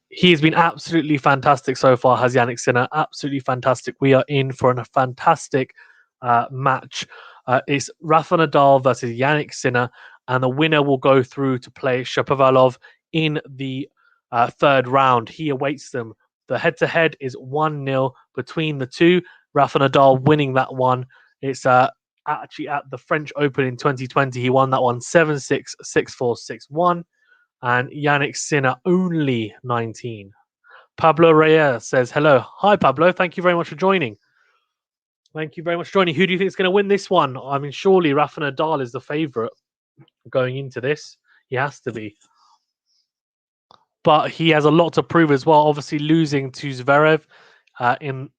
He's been absolutely fantastic so far, has Jannik Sinner. Absolutely fantastic. We are in for a fantastic match. It's Rafa Nadal versus Jannik Sinner, and the winner will go through to play Shapovalov in the third round. He awaits them. The head-to-head is 1-0 between the two. Rafa Nadal winning that one. It's actually at the French Open in 2020. He won that one 7-6, 6-4, 6-1. And Jannik Sinner, only 19. Pablo Reyes says, hello. Hi, Pablo. Thank you very much for joining. Thank you very much for joining. Who do you think is going to win this one? I mean, surely Rafa Nadal is the favourite going into this. He has to be. But he has a lot to prove as well. Obviously, losing to Zverev in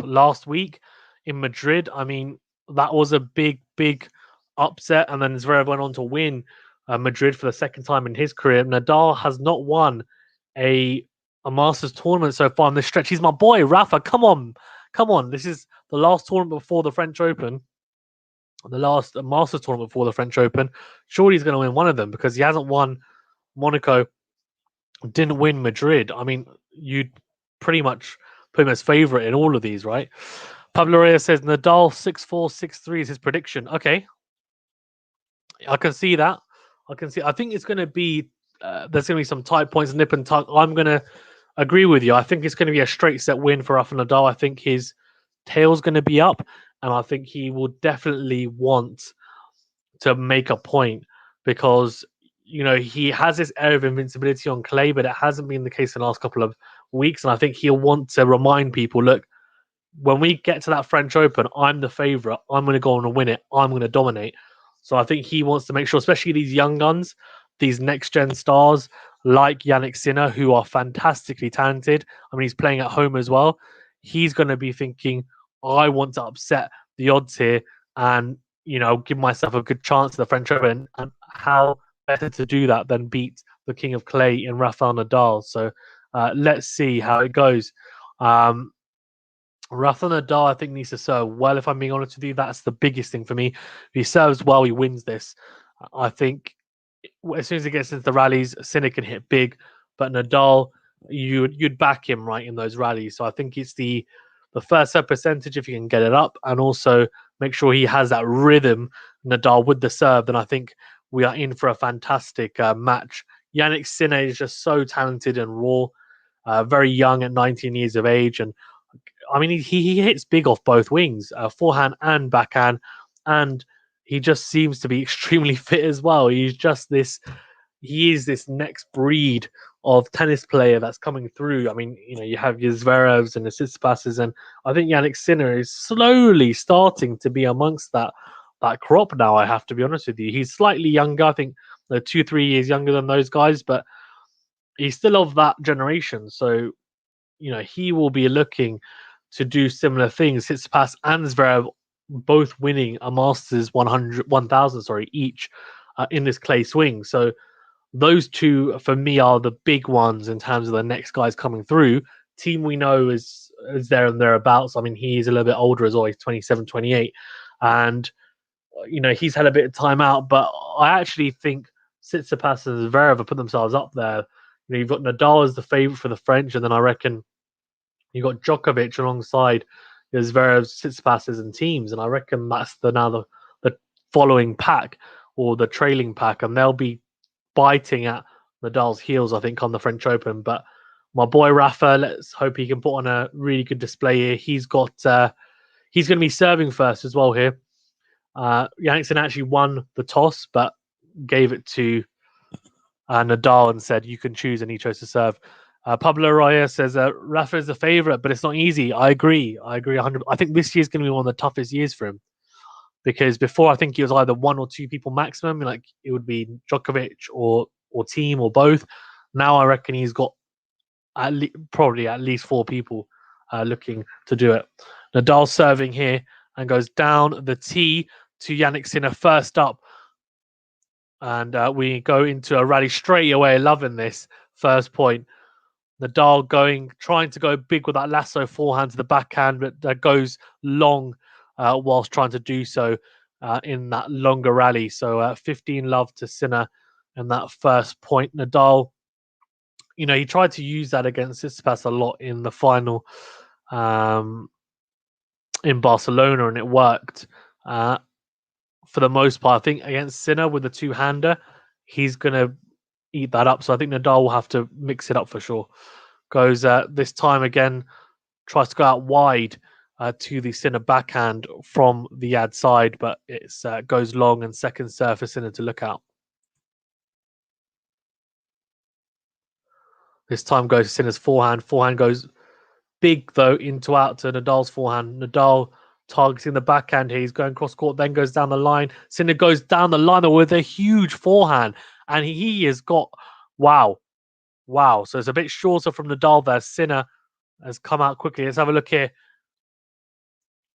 last week in Madrid. I mean, that was a big, big upset. And then Zverev went on to win Madrid for the second time in his career. Nadal has not won a Masters tournament so far in this stretch. He's my boy, Rafa. Come on. This is the last tournament before the French Open, the last Masters tournament before the French Open. Surely he's going to win one of them because he hasn't won Monaco, didn't win Madrid. I mean, you'd pretty much put him as favourite in all of these, right? Pablo Reyes says Nadal 6-4, 6-3 is his prediction. Okay. I can see that. I think it's going to be, there's going to be some tight points, nip and tuck. I'm going to agree with you. I think it's going to be a straight set win for Rafa Nadal. I think his tail's going to be up, and I think he will definitely want to make a point because, you know, he has this air of invincibility on clay, but it hasn't been the case in the last couple of weeks. And I think he'll want to remind people, look, when we get to that French Open, I'm the favourite. I'm going to go on and win it. I'm going to dominate. So I think he wants to make sure, especially these young guns, these next-gen stars like Jannik Sinner, who are fantastically talented. I mean, he's playing at home as well. He's going to be thinking, I want to upset the odds here and, you know, give myself a good chance at the French Open. And how better to do that than beat the King of Clay in Rafael Nadal. So let's see how it goes. Rafa Nadal, I think, needs to serve well. If I'm being honest with you, that's the biggest thing for me. If he serves well, he wins this. I think as soon as he gets into the rallies, Sinner can hit big, but Nadal, you'd back him right in those rallies. So I think it's the first set percentage if you can get it up, and also make sure he has that rhythm, Nadal, with the serve. Then I think we are in for a fantastic match. Jannik Sinner is just so talented and raw, very young at 19 years of age, and I mean, he hits big off both wings, forehand and backhand, and he just seems to be extremely fit as well. He is this next breed of tennis player that's coming through. I mean, you know, you have your Zverevs and the Tsitsipas's, and I think Jannik Sinner is slowly starting to be amongst that crop now. I have to be honest with you. He's slightly younger. I think 2-3 years younger than those guys, but he's still of that generation. So, you know, he will be looking to do similar things. Tsitsipas and Zverev both winning a Masters 1,000 each in this clay swing. So those two, for me, are the big ones in terms of the next guys coming through. Team we know is there and thereabouts. I mean, he's a little bit older as well. He's 27, 28. And, you know, he's had a bit of time out. But I actually think Tsitsipas and Zverev have put themselves up there. You know, you've got Nadal as the favourite for the French, and then I reckon you got Djokovic alongside Zverev, Tsitsipas's and teams, and I reckon that's now the following pack or the trailing pack, and they'll be biting at Nadal's heels, I think, on the French Open. But my boy Rafa, let's hope he can put on a really good display here. He's going to be serving first as well here. Jannik Sinner actually won the toss, but gave it to Nadal and said, you can choose, and he chose to serve. Pablo Reyes says Rafa is the favourite, but it's not easy. I agree 100. I think this year is going to be one of the toughest years for him because before I think he was either one or two people maximum, like it would be Djokovic or team or both. Now I reckon he's got probably at least four people looking to do it. Nadal serving here and goes down the tee to Jannik Sinner first up. And we go into a rally straight away, loving this first point. Nadal trying to go big with that lasso forehand to the backhand, but that goes long whilst trying to do so in that longer rally. So 15 love to Sinner in that first point. Nadal, he tried to use that against Tsitsipas a lot in the final in Barcelona, and it worked for the most part. I think against Sinner with the two-hander, he's going to eat that up. So I think Nadal will have to mix it up for sure. Goes this time again, tries to go out wide to the Sinner backhand from the ad side, but it goes long and second serve for Sinner to look out. This time goes Sinner's forehand. Forehand goes big though into out to Nadal's forehand. Nadal targeting the backhand here. He's going cross court, then goes down the line. Sinner goes down the line with a huge forehand, and he has got wow. So it's a bit shorter from Nadal there. Sinner has come out quickly. Let's have a look here.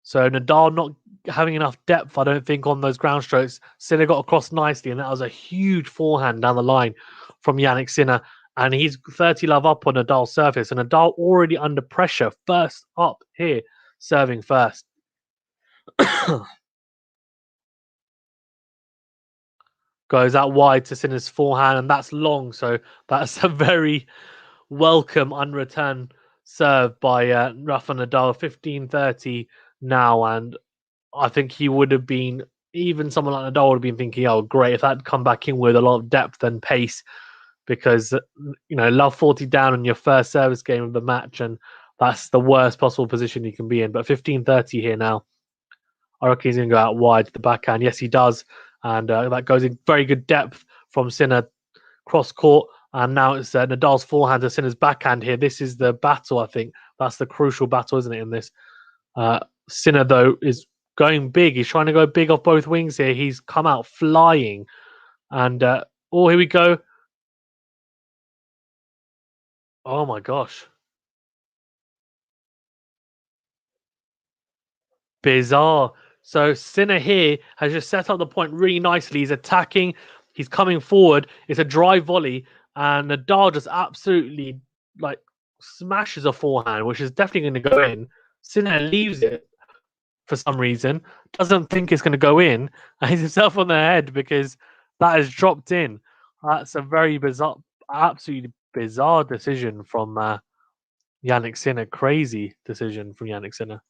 So Nadal not having enough depth, I don't think, on those ground strokes. Sinner got across nicely, and that was a huge forehand down the line from Jannik Sinner. And he's 30 love up on Nadal's surface. And Nadal already under pressure, first up here, serving first. Goes out wide to Sinner's forehand, and that's long. So that's a very welcome unreturn serve by Rafa Nadal. 15-30 now, and I think he would have been, even someone like Nadal would have been thinking, oh, great, if that'd come back in with a lot of depth and pace, because, love 40 down in your first service game of the match, and that's the worst possible position you can be in. But 15-30 here now. I reckon he's going to go out wide to the backhand. Yes, he does. And that goes in very good depth from Sinner cross court. And now it's Nadal's forehand to Sinner's backhand here. This is the battle, I think. That's the crucial battle, isn't it, in this? Sinner, though, is going big. He's trying to go big off both wings here. He's come out flying. And, here we go. Oh, my gosh. Bizarre. So Sinner here has just set up the point really nicely. He's attacking. He's coming forward. It's a drive volley. And Nadal just absolutely, smashes a forehand, which is definitely going to go in. Sinner leaves it for some reason, doesn't think it's going to go in, and hits himself on the head because that has dropped in. That's a very bizarre, absolutely bizarre decision from Jannik Sinner. Crazy decision from Jannik Sinner.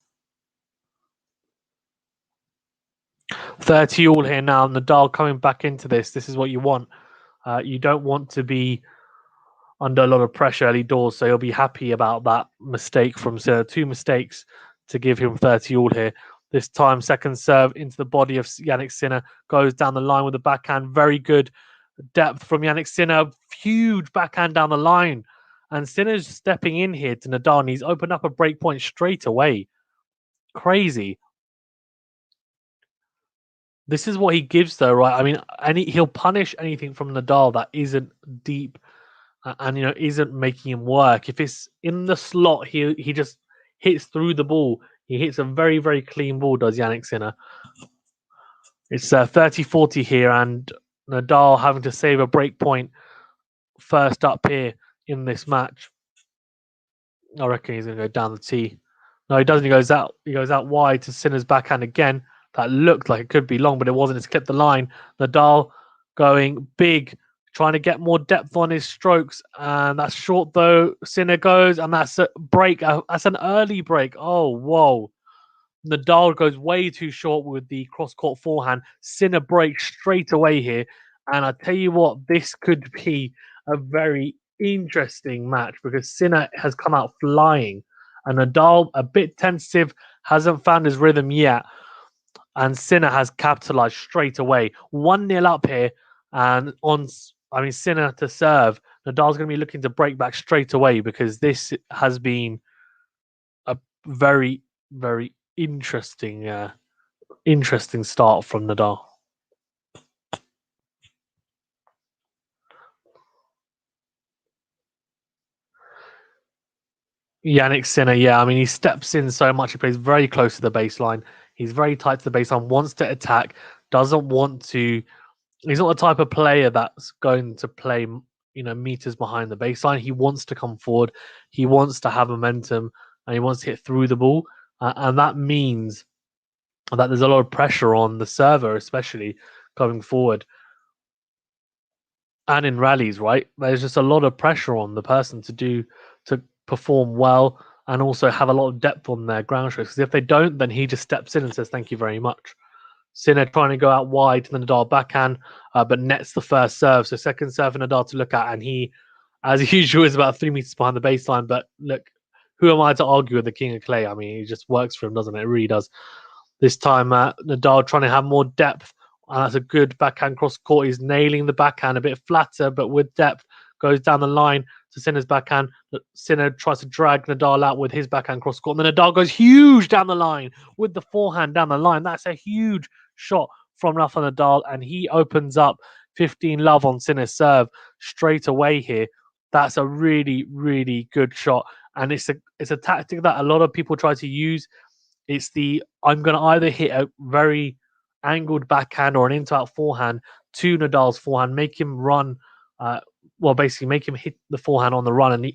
30 all here now. Nadal coming back into this. This is what you want. You don't want to be under a lot of pressure early doors, so he'll be happy about that mistake from Sinner. 2 mistakes to give him 30 all here. This time, second serve into the body of Jannik Sinner. Goes down the line with the backhand. Very good depth from Jannik Sinner. Huge backhand down the line. And Sinner's stepping in here to Nadal, and he's opened up a break point straight away. Crazy. This is what he gives, though, right? I mean, he'll punish anything from Nadal that isn't deep and isn't making him work. If it's in the slot, he just hits through the ball. He hits a very, very clean ball, does Jannik Sinner. It's 30-40 here, and Nadal having to save a break point first up here in this match. I reckon he's going to go down the tee. No, he doesn't. He goes out wide to Sinner's backhand again. That looked like it could be long, but it wasn't. It's clipped the line. Nadal going big, trying to get more depth on his strokes. And that's short, though. Sinner goes, and that's a break. That's an early break. Oh, whoa. Nadal goes way too short with the cross-court forehand. Sinner breaks straight away here. And I tell you what, this could be a very interesting match because Sinner has come out flying. And Nadal, a bit tentative, hasn't found his rhythm yet. And Sinner has capitalized straight away. 1-0 up here. And Sinner to serve. Nadal's going to be looking to break back straight away because this has been a very, very interesting start from Nadal. Jannik Sinner, yeah. I mean, he steps in so much. He plays very close to the baseline. He's very tight to the baseline, wants to attack, doesn't want to. He's not the type of player that's going to play, meters behind the baseline. He wants to come forward. He wants to have momentum, and he wants to hit through the ball. And that means that there's a lot of pressure on the server, especially going forward. and in rallies, right? There's just a lot of pressure on the person to perform well and also have a lot of depth on their ground strokes. Because if they don't, then he just steps in and says, "Thank you very much." Sinner trying to go out wide to the Nadal backhand, but nets the first serve. So second serve for Nadal to look at, and he, as usual, is about 3 meters behind the baseline. But look, who am I to argue with the king of clay? I mean, it just works for him, doesn't it? It really does. This time, Nadal trying to have more depth. And that's a good backhand cross court. He's nailing the backhand a bit flatter, but with depth. Goes down the line to Sinner's backhand. Sinner tries to drag Nadal out with his backhand cross court. And then Nadal goes huge down the line with the forehand down the line. That's a huge shot from Rafael Nadal. And he opens up 15 love on Sinner's serve straight away here. That's a really, really good shot. And it's a tactic that a lot of people try to use. It's I'm going to either hit a very angled backhand or an into-out forehand to Nadal's forehand, make him run, basically make him hit the forehand on the run. And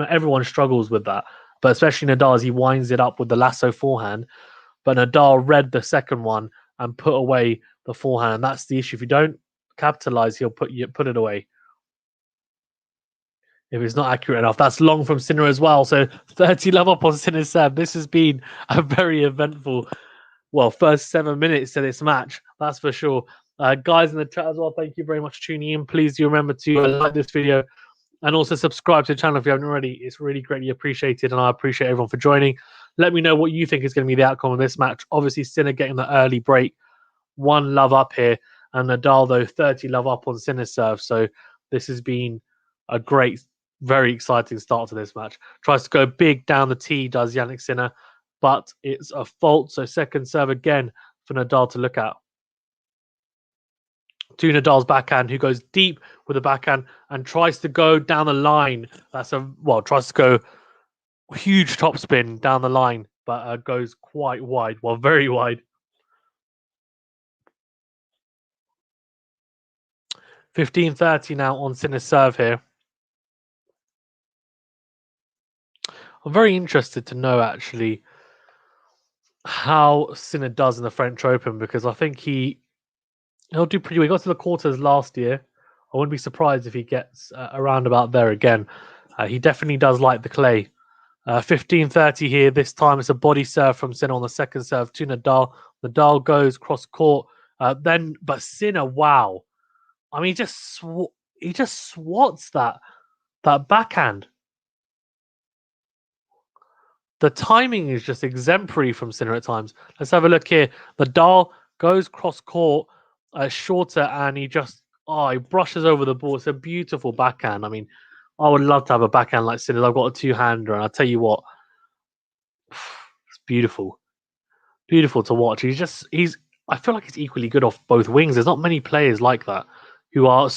everyone struggles with that, but especially Nadal as he winds it up with the lasso forehand. But Nadal read the second one and put away the forehand. And that's the issue. If you don't capitalize, he'll put it away. If it's not accurate enough. That's long from Sinner as well. So 30 love up on Sinner's serve. This has been a very eventful, first 7 minutes to this match. That's for sure. Guys in the chat as well, thank you very much for tuning in. Please do remember to like this video and also subscribe to the channel if you haven't already. It's really greatly appreciated, and I appreciate everyone for joining. Let me know what you think is going to be the outcome of this match. Obviously, Sinner getting the early break. 1 love up here. And Nadal, though, 30 love up on Sinner's serve. So this has been a great, very exciting start to this match. Tries to go big down the tee, does Jannick Sinner, but it's a fault. So second serve again for Nadal to look at. To Nadal's backhand, who goes deep with the backhand and tries to go down the line. Tries to go huge topspin down the line, but goes quite wide, very wide. 15-30 now on Sinner's serve here. I'm very interested to know actually how Sinner does in the French Open, because I think he'll do pretty well. He got to the quarters last year. I wouldn't be surprised if he gets around about there again. He definitely does like the clay. 15-30 here. This time it's a body serve from Sinner on the second serve to Nadal. Nadal goes cross court. But Sinner, wow. I mean, he just swats that backhand. The timing is just exemplary from Sinner at times. Let's have a look here. Nadal goes cross court, shorter, and he brushes over the ball. It's a beautiful backhand. I mean, I would love to have a backhand like Sinner. I've got a two-hander, and I'll tell you what, it's beautiful. Beautiful to watch. I feel like he's equally good off both wings. There's not many players like that who are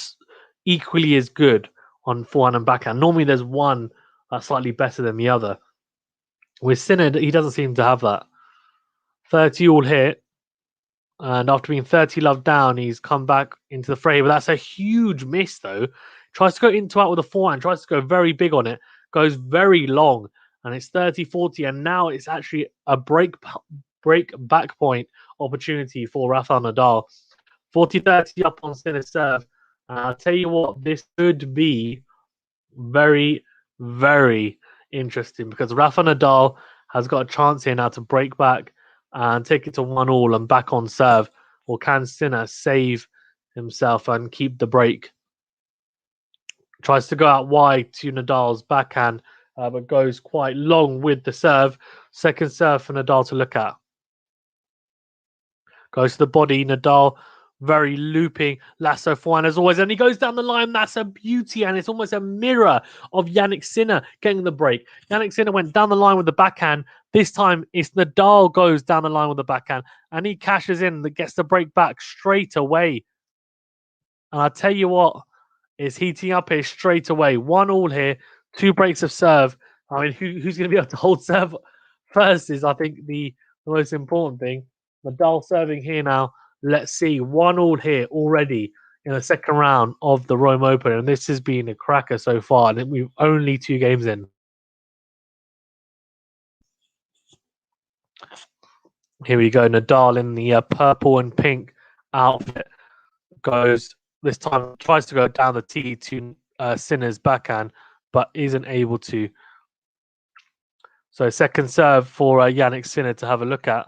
equally as good on forehand and backhand. Normally there's one that's slightly better than the other. With Sinner, he doesn't seem to have that. 30 all hit. And after being 30 love down, he's come back into the fray. But that's a huge miss, though. Tries to go into out with a forehand. Tries to go very big on it. Goes very long. And it's 30-40. And now it's actually a break back point opportunity for Rafael Nadal. 40-30 up on Sinner's serve. I'll tell you what, this could be very, very interesting, because Rafa Nadal has got a chance here now to break back and take it to 1-1 and back on serve. Or can Sinner save himself and keep the break? Tries to go out wide to Nadal's backhand, but goes quite long with the serve. Second serve for Nadal to look at. Goes to the body. Nadal very looping lasso forehand as always, and he goes down the line. That's a beauty, and it's almost a mirror of Jannick Sinner getting the break. Jannick Sinner went down the line with the backhand. This time it's Nadal goes down the line with the backhand, and he cashes in, that gets the break back straight away. And I'll tell you what, is heating up here straight away. 1-1 here, 2 breaks of serve. I mean, who's going to be able to hold serve first is, I think, the most important thing. Nadal serving here now. Let's see, 1-1 here already in the second round of the Rome Open. And this has been a cracker so far. And we've only 2 games in. Here we go. Nadal in the purple and pink outfit goes this time tries to go down the tee to Sinner's backhand, but isn't able to. So second serve for Jannick Sinner to have a look at.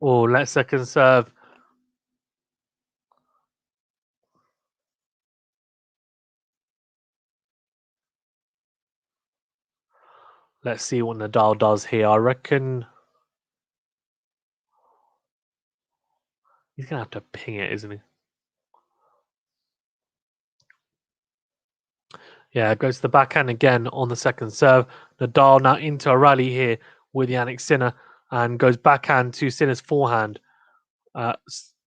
Oh, let's second serve. Let's see what Nadal does here. I reckon he's going to have to ping it, isn't he? Yeah, goes to the backhand again on the second serve. Nadal now into a rally here with Jannick Sinner and goes backhand to Sinner's forehand.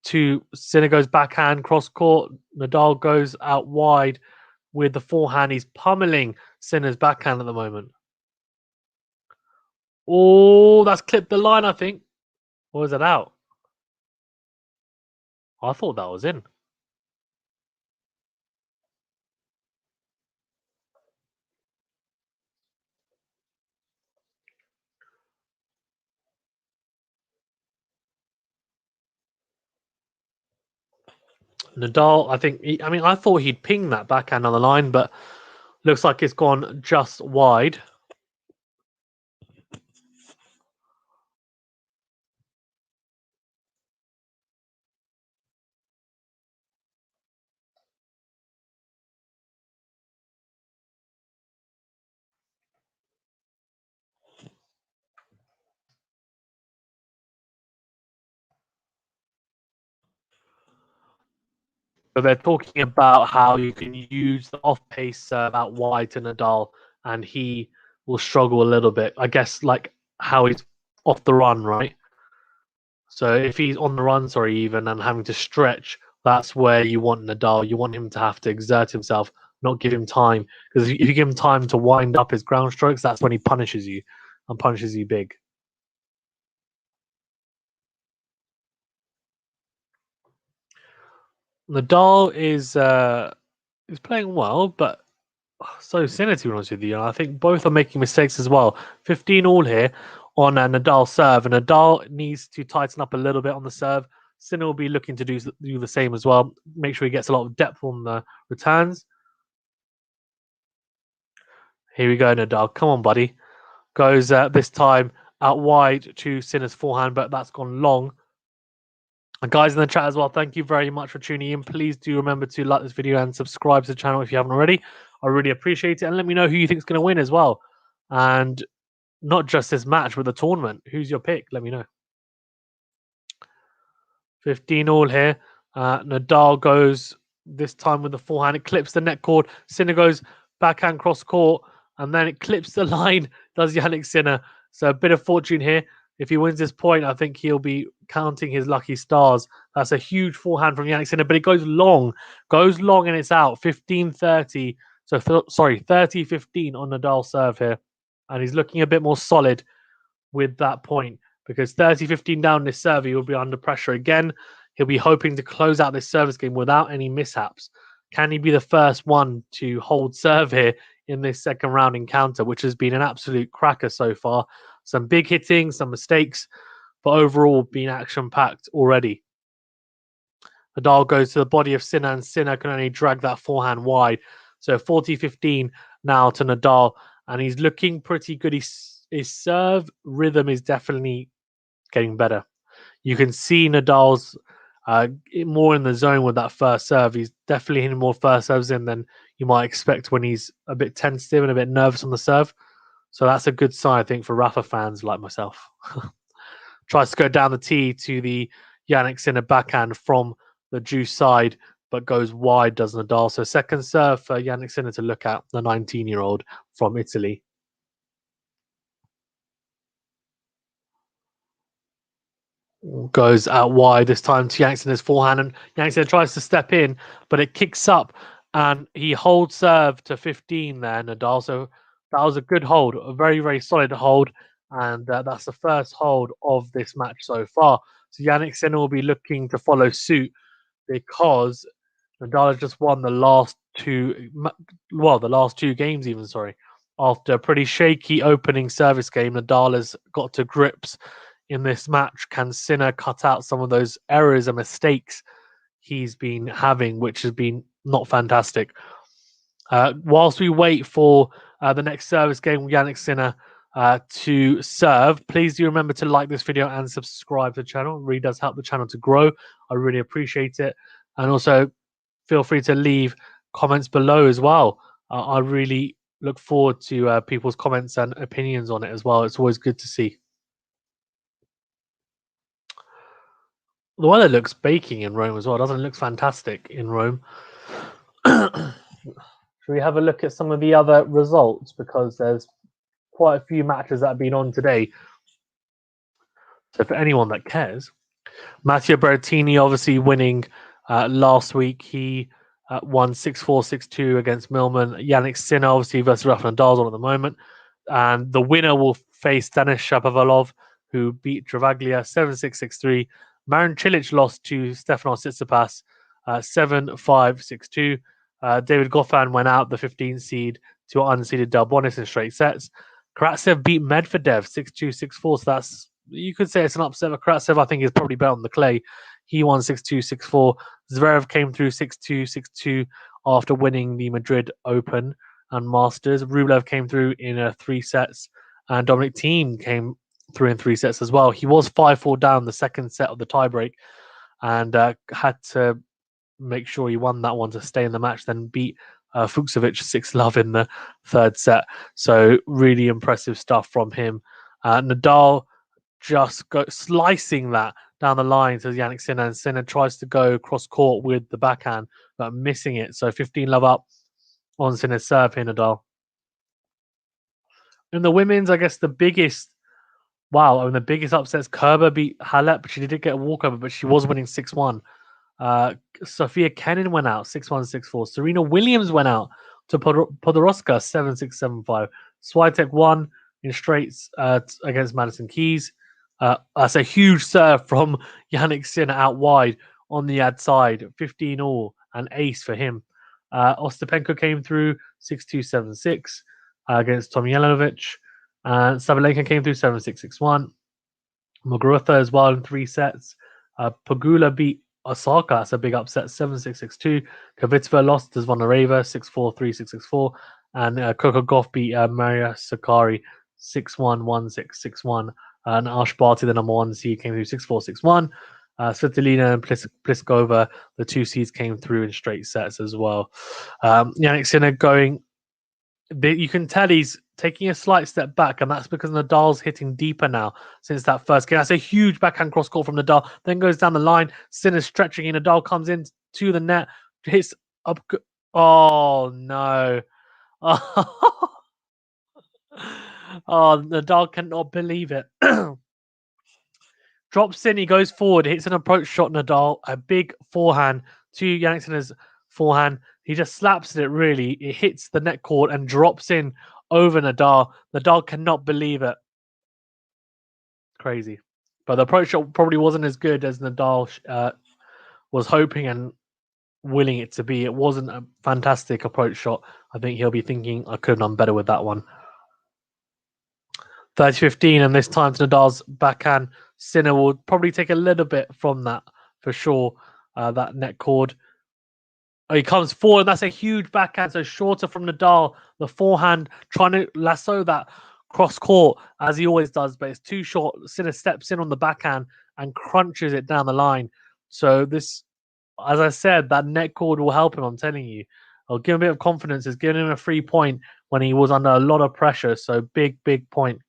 To Sinner goes backhand, cross court. Nadal goes out wide with the forehand. He's pummeling Sinner's backhand at the moment. Oh, that's clipped the line, I think. Or is it out? I thought that was in. Nadal, I think. I thought he'd ping that backhand on the line, but looks like it's gone just wide. So they're talking about how you can use the off-pace serve out wide to Nadal, and he will struggle a little bit. I guess like how he's off the run, right? So if he's on the run, sorry, even and having to stretch, that's where you want Nadal. You want him to have to exert himself, not give him time. Because if you give him time to wind up his ground strokes, that's when he punishes you and punishes you big. Nadal is playing well, but so Sinner, to be honest with you, and I think both are making mistakes as well. 15 all here on Nadal serve, and Nadal needs to tighten up a little bit on the serve. Sinner will be looking to do the same as well. Make sure he gets a lot of depth on the returns. Here we go, Nadal. Come on, buddy. Goes this time out wide to Sinner's forehand, but that's gone long. And guys in the chat as well, thank you very much for tuning in. Please do remember to like this video and subscribe to the channel if you haven't already. I really appreciate it. And let me know who you think is going to win as well. And not just this match, but the tournament. Who's your pick? Let me know. 15 all here. Nadal goes this time with the forehand. It clips the net cord. Sinner goes backhand cross court. And then it clips the line, does Jannick Sinner. So a bit of fortune here. If he wins this point, I think he'll be counting his lucky stars. That's a huge forehand from Jannick Sinner, but it goes long and it's out. 15-30. So, sorry, 30-15 on Nadal's serve here. And he's looking a bit more solid with that point because 30-15 down this serve, he will be under pressure again. He'll be hoping to close out this service game without any mishaps. Can he be the first one to hold serve here in this second round encounter, which has been an absolute cracker so far? Some big hitting, some mistakes, but overall been action-packed already. Nadal goes to the body of Sinner, and Sinner can only drag that forehand wide. So 40-15 now to Nadal, and he's looking pretty good. His serve rhythm is definitely getting better. You can see Nadal's more in the zone with that first serve. He's definitely hitting more first serves in than you might expect when he's a bit tentative and a bit nervous on the serve. So that's a good sign, I think, for Rafa fans like myself. Tries to go down the tee to the Jannick Sinner backhand from the juice side, but goes wide, does Nadal. So second serve for Jannick Sinner to look at, the 19-year-old from Italy. Goes out wide this time to Jannick Sinner's forehand, and Jannick Sinner tries to step in, but it kicks up, and he holds serve to 15 there, Nadal. So that was a good hold, a very, very solid hold, and that's the first hold of this match so far. So Jannick Sinner will be looking to follow suit because Nadal has just won the last two games even, sorry, after a pretty shaky opening service game. Nadal has got to grips in this match. Can Sinner cut out some of those errors and mistakes he's been having, which has been not fantastic? Whilst we wait for the next service game, Jannick Sinner to serve, please do remember to like this video and subscribe to the channel. It really does help the channel to grow. I really appreciate it. And also, feel free to leave comments below as well. I really look forward to people's comments and opinions on it as well. It's always good to see. The weather looks baking in Rome as well, doesn't it? It looks fantastic in Rome. Should we have a look at some of the other results? Because there's quite a few matches that have been on today. So for anyone that cares, Matteo Berrettini obviously winning last week. He won 6-4, 6-2 against Millman. Jannik Sinner obviously versus Rafael Nadal at the moment. And the winner will face Denis Shapovalov, who beat Travaglia 7-6, 6-3. Marin Cilic lost to Stefanos Tsitsipas 7-5, 6-2. David Goffin went out, the 15th seed, to unseeded Delbonis in straight sets. Karatsev beat Medvedev 6-2, 6-4. So that's, you could say it's an upset, but Karatsev, I think, is probably better on the clay. He won 6-2, 6-4. Zverev came through 6-2, 6-2 after winning the Madrid Open and Masters. Rublev came through in 3 sets, and Dominic Thiem came through in 3 sets as well. He was 5-4 down the second set of the tiebreak and had to make sure he won that one to stay in the match, then beat Fucsovic 6-love in the 3rd set. So really impressive stuff from him. Nadal just slicing that down the line to Jannik Sinner, and Sinner tries to go cross court with the backhand, but missing it. So 15-love up on Sinner's serve here, Nadal. In the women's, I guess the biggest upsets, Kerber beat Halep. She did get a walkover, but she was winning 6-1. Sophia Kenin went out 6-1, 6-4. Serena Williams went out to Podoroska 7-6, 7-5. Swiatek won in straights against Madison Keys. That's a huge serve from Jannik Sinner out wide on the ad side, 15-all, an ace for him. Ostapenko came through 6-2, 7-6 against Tomljanovic. And Sabalenka came through 7-6, 6-1. Muguruza as well in 3 sets. Pegula beat Osaka. That's a big upset, 7-6, 6-2. Kvitova lost to Zvonareva 6-4, 3-6, 6-4. And Coco Gauff beat Maria Sakkari 6-1, 1-6, 6-1. And Ash Barty, the number 1 seed, came through 6-4, 6-1. Svitolina and Pliskova, the 2 seeds, came through in straight sets as well. Jannik Sinner going, you can tell he's taking a slight step back, and that's because Nadal's hitting deeper now since that first game. That's a huge backhand cross court from Nadal, then goes down the line. Sinner's stretching, and Nadal comes in to the net, hits up. Oh, no. Oh, Nadal cannot believe it. Drops in, he goes forward, hits an approach shot, Nadal, a big forehand to Jannik Sinner's forehand. He just slaps it, really. It hits the net cord and drops in over Nadal. Nadal cannot believe it. Crazy. But the approach shot probably wasn't as good as Nadal was hoping and willing it to be. It wasn't a fantastic approach shot. I think he'll be thinking, I could have done better with that one. 30-15, and this time to Nadal's backhand. Sinner will probably take a little bit from that for sure. That net cord. Oh, he comes forward. That's a huge backhand, so shorter from Nadal. The forehand trying to lasso that cross court as he always does, but it's too short. Sinner steps in on the backhand and crunches it down the line. So this, as I said, that net cord will help him. I'm telling you, I'll give him a bit of confidence. It's giving him a free point when he was under a lot of pressure. So big point.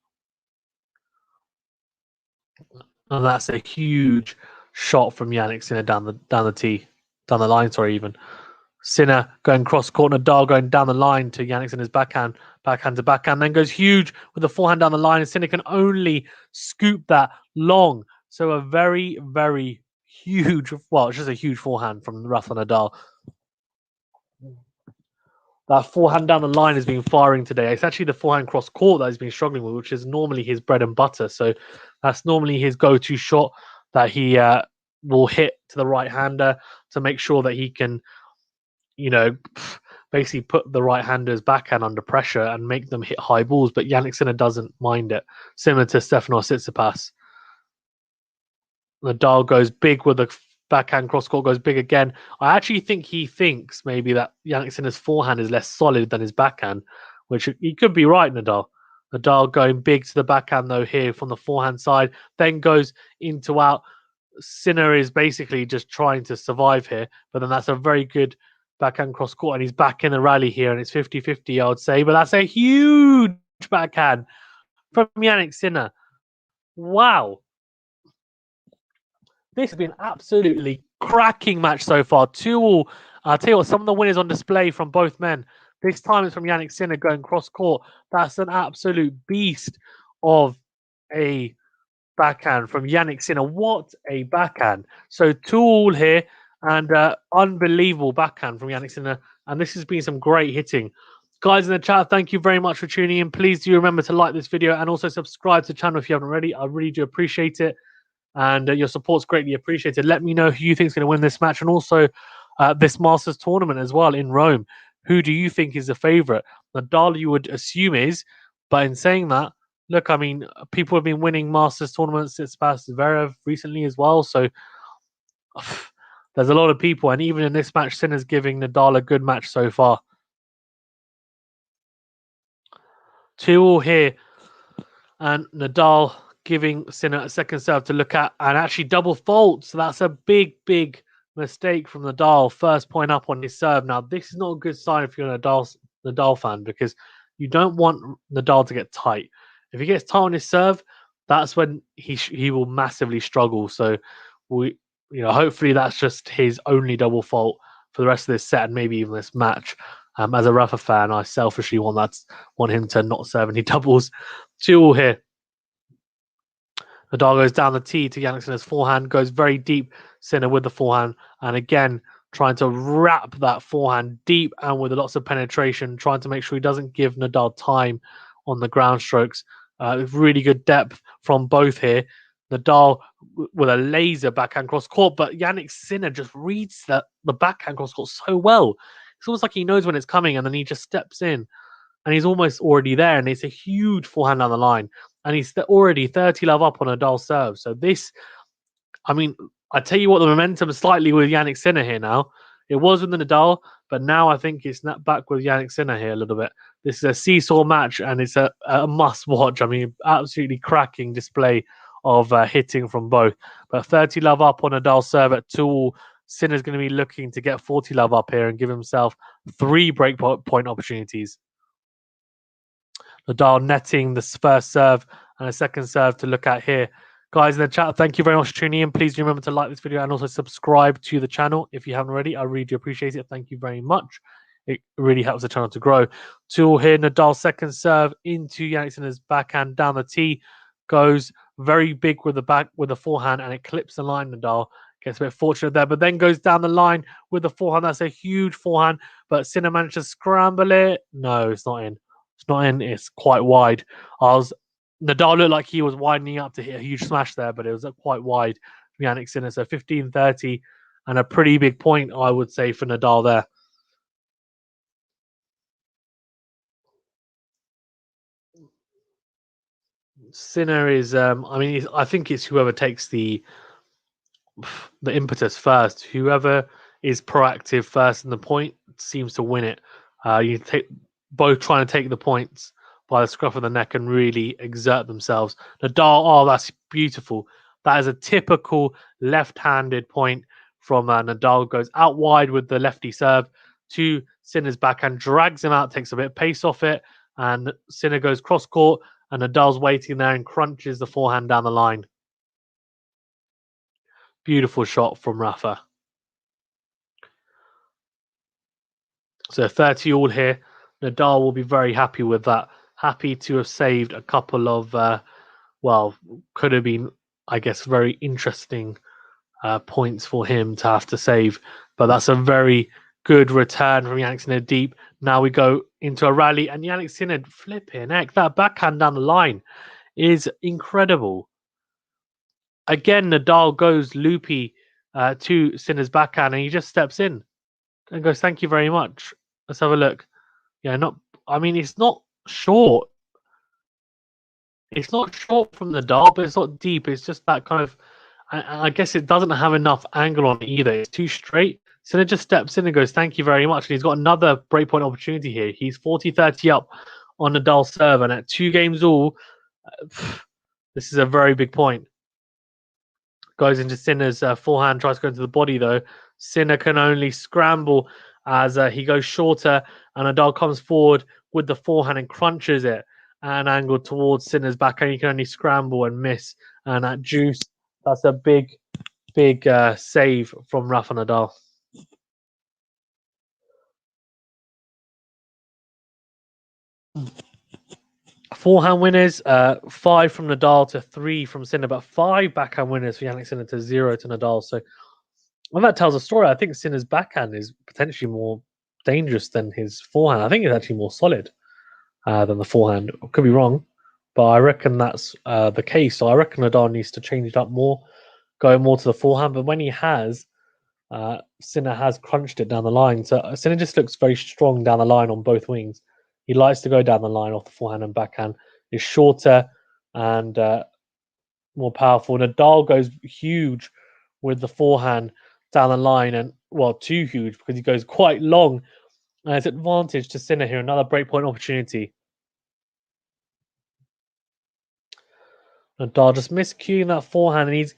And that's a huge shot from Jannik Sinner down the line. Sorry, even Sinner going cross court, Nadal going down the line to Jannik Sinner's backhand to backhand, then goes huge with the forehand down the line, and Sinner can only scoop that long. So a very, very huge, well, it's just a huge forehand from Rafael Nadal. That forehand down the line has been firing today. It's actually the forehand cross court that he's been struggling with, which is normally his bread and butter. So that's normally his go-to shot that he will hit to the right-hander to make sure that he can, basically put the right-handers backhand under pressure and make them hit high balls. But Jannik Sinner doesn't mind it, similar to Stefanos Tsitsipas. Nadal goes big with the backhand cross court, goes big again. I actually think he thinks maybe that Jannik Sinner's forehand is less solid than his backhand, which he could be right, Nadal. Nadal going big to the backhand, though, here from the forehand side, then goes into out. Sinner is basically just trying to survive here, but then that's a very good backhand cross court, and he's back in the rally here, and it's 50-50, I would say, but that's a huge backhand from Jannik Sinner. Wow. This has been absolutely cracking match so far. 2-2. I'll tell you what, some of the winners on display from both men. This time it's from Jannik Sinner going cross court. That's an absolute beast of a backhand from Jannik Sinner. What a backhand. So 2-2 here, and unbelievable backhand from Jannik Sinner. And this has been some great hitting. Guys in the chat, thank you very much for tuning in. Please do remember to like this video and also subscribe to the channel if you haven't already. I really do appreciate it. And your support's greatly appreciated. Let me know who you think is going to win this match, and also this Masters tournament as well in Rome. Who do you think is the favourite? Nadal, you would assume is, but in saying that, look, I mean, people have been winning Masters tournaments since past Zverev recently as well. So there's a lot of people, and even in this match, Sinner's giving Nadal a good match so far. 2-2 here, and Nadal giving Sinner a second serve to look at, and actually double fault. So that's a big, big mistake from Nadal. First point up on his serve. Now, this is not a good sign if you're a Nadal fan, because you don't want Nadal to get tight. If he gets tight on his serve, that's when he will massively struggle. So hopefully that's just his only double fault for the rest of this set and maybe even this match. As a Rafa fan, I selfishly want him to not serve any doubles. 2-2 here. Nadal goes down the tee to Jannik Sinner's forehand, goes very deep. Sinner with the forehand, and again trying to wrap that forehand deep and with lots of penetration, trying to make sure he doesn't give Nadal time on the ground strokes. Really good depth from both here. Nadal with a laser backhand cross court, but Jannik Sinner just reads the backhand cross court so well. It's almost like he knows when it's coming, and then he just steps in, and he's almost already there, and it's a huge forehand down the line. And he's already 30 love up on Nadal serve. So this, I mean, I tell you what, the momentum slightly with Jannik Sinner here now. It was with the Nadal, but now I think it's back with Jannik Sinner here a little bit. This is a seesaw match, and it's a must watch. I mean, absolutely cracking display of hitting from both. But 30 love up on Nadal serve at 2. Sinner's going to be looking to get 40 love up here and give himself 3 break point opportunities. Nadal netting the first serve and a second serve to look at here. Guys in the chat, thank you very much for tuning in. Please remember to like this video and also subscribe to the channel if you haven't already. I really do appreciate it. Thank you very much. It really helps the channel to grow. 2-2 here. Nadal second serve into Jannik Sinner's backhand down the tee. Goes very big with the forehand, and it clips the line. Nadal gets a bit fortunate there, but then goes down the line with the forehand. That's a huge forehand, but Sinner managed to scramble it. No, it's not in. It's not in. It's quite wide. Nadal looked like he was widening up to hit a huge smash there, but it was quite wide for Jannik Sinner. So 15-30 and a pretty big point, I would say, for Nadal there. Sinner is, I think it's whoever takes the impetus first. Whoever is proactive first in the point seems to win it. You take both trying to take the points by the scruff of the neck and really exert themselves. Nadal, oh, that's beautiful. That is a typical left-handed point from Nadal. Goes out wide with the lefty serve to Sinner's backhand, drags him out, takes a bit of pace off it, and Sinner goes cross-court, and Nadal's waiting there and crunches the forehand down the line. Beautiful shot from Rafa. So 30 all here. Nadal will be very happy with that. Happy to have saved a couple of, could have been, I guess, very interesting points for him to have to save. But that's a very good return from Jannik Sinner deep. Now we go into a rally, and Jannik Sinner, flipping heck, that backhand down the line is incredible. Again, Nadal goes loopy to Sinner's backhand, and he just steps in and goes, thank you very much. Let's have a look. Yeah, not. I mean, it's not short. It's not short from the dart, but it's not deep. It's just that kind of. I guess it doesn't have enough angle on it either. It's too straight. So it just steps in and goes, "Thank you very much." And he's got another breakpoint opportunity here. He's 40-30 up on Nadal serve, and at 2 games all, this is a very big point. Goes into Sinner's forehand, tries to go into the body though. Sinner can only scramble as he goes shorter, and Nadal comes forward with the forehand and crunches it at an angle towards Sinner's backhand. He can only scramble and miss, and that juice. That's a big, big save from Rafa Nadal. Forehand winners, 5 from Nadal to 3 from Sinner, but 5 backhand winners for Jannick Sinner to 0 to Nadal. So, well, that tells a story. I think Sinner's backhand is potentially more dangerous than his forehand. I think it's actually more solid than the forehand. Could be wrong, but I reckon that's the case. So I reckon Nadal needs to change it up more, go more to the forehand. But when he has, Sinner has crunched it down the line. So Sinner just looks very strong down the line on both wings. He likes to go down the line off the forehand and backhand. Is shorter and more powerful. Nadal goes huge with the forehand down the line, and well, too huge because he goes quite long. And it's advantage to Sinner here. Another breakpoint opportunity. Nadal just miscuing that forehand, and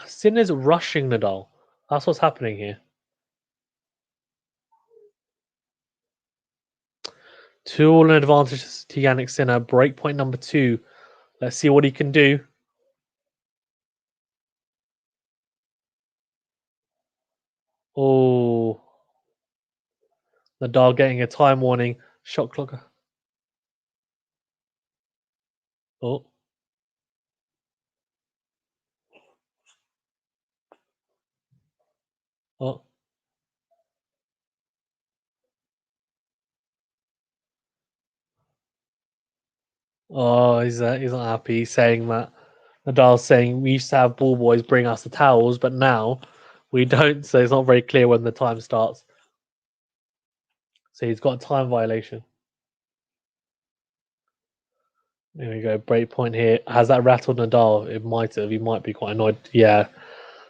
Sinner's rushing Nadal. That's what's happening here. 2-all an advantage to Jannick Sinner. Breakpoint number 2. Let's see what he can do. Oh, Nadal getting a time warning. Shot clock. Oh. Oh. Oh, he's not happy. He's saying that. Nadal's saying we used to have ball boys bring us the towels, but now we don't. So it's not very clear when the time starts. So he's got a time violation. There we go. Break point here. Has that rattled Nadal? It might have. He might be quite annoyed. Yeah.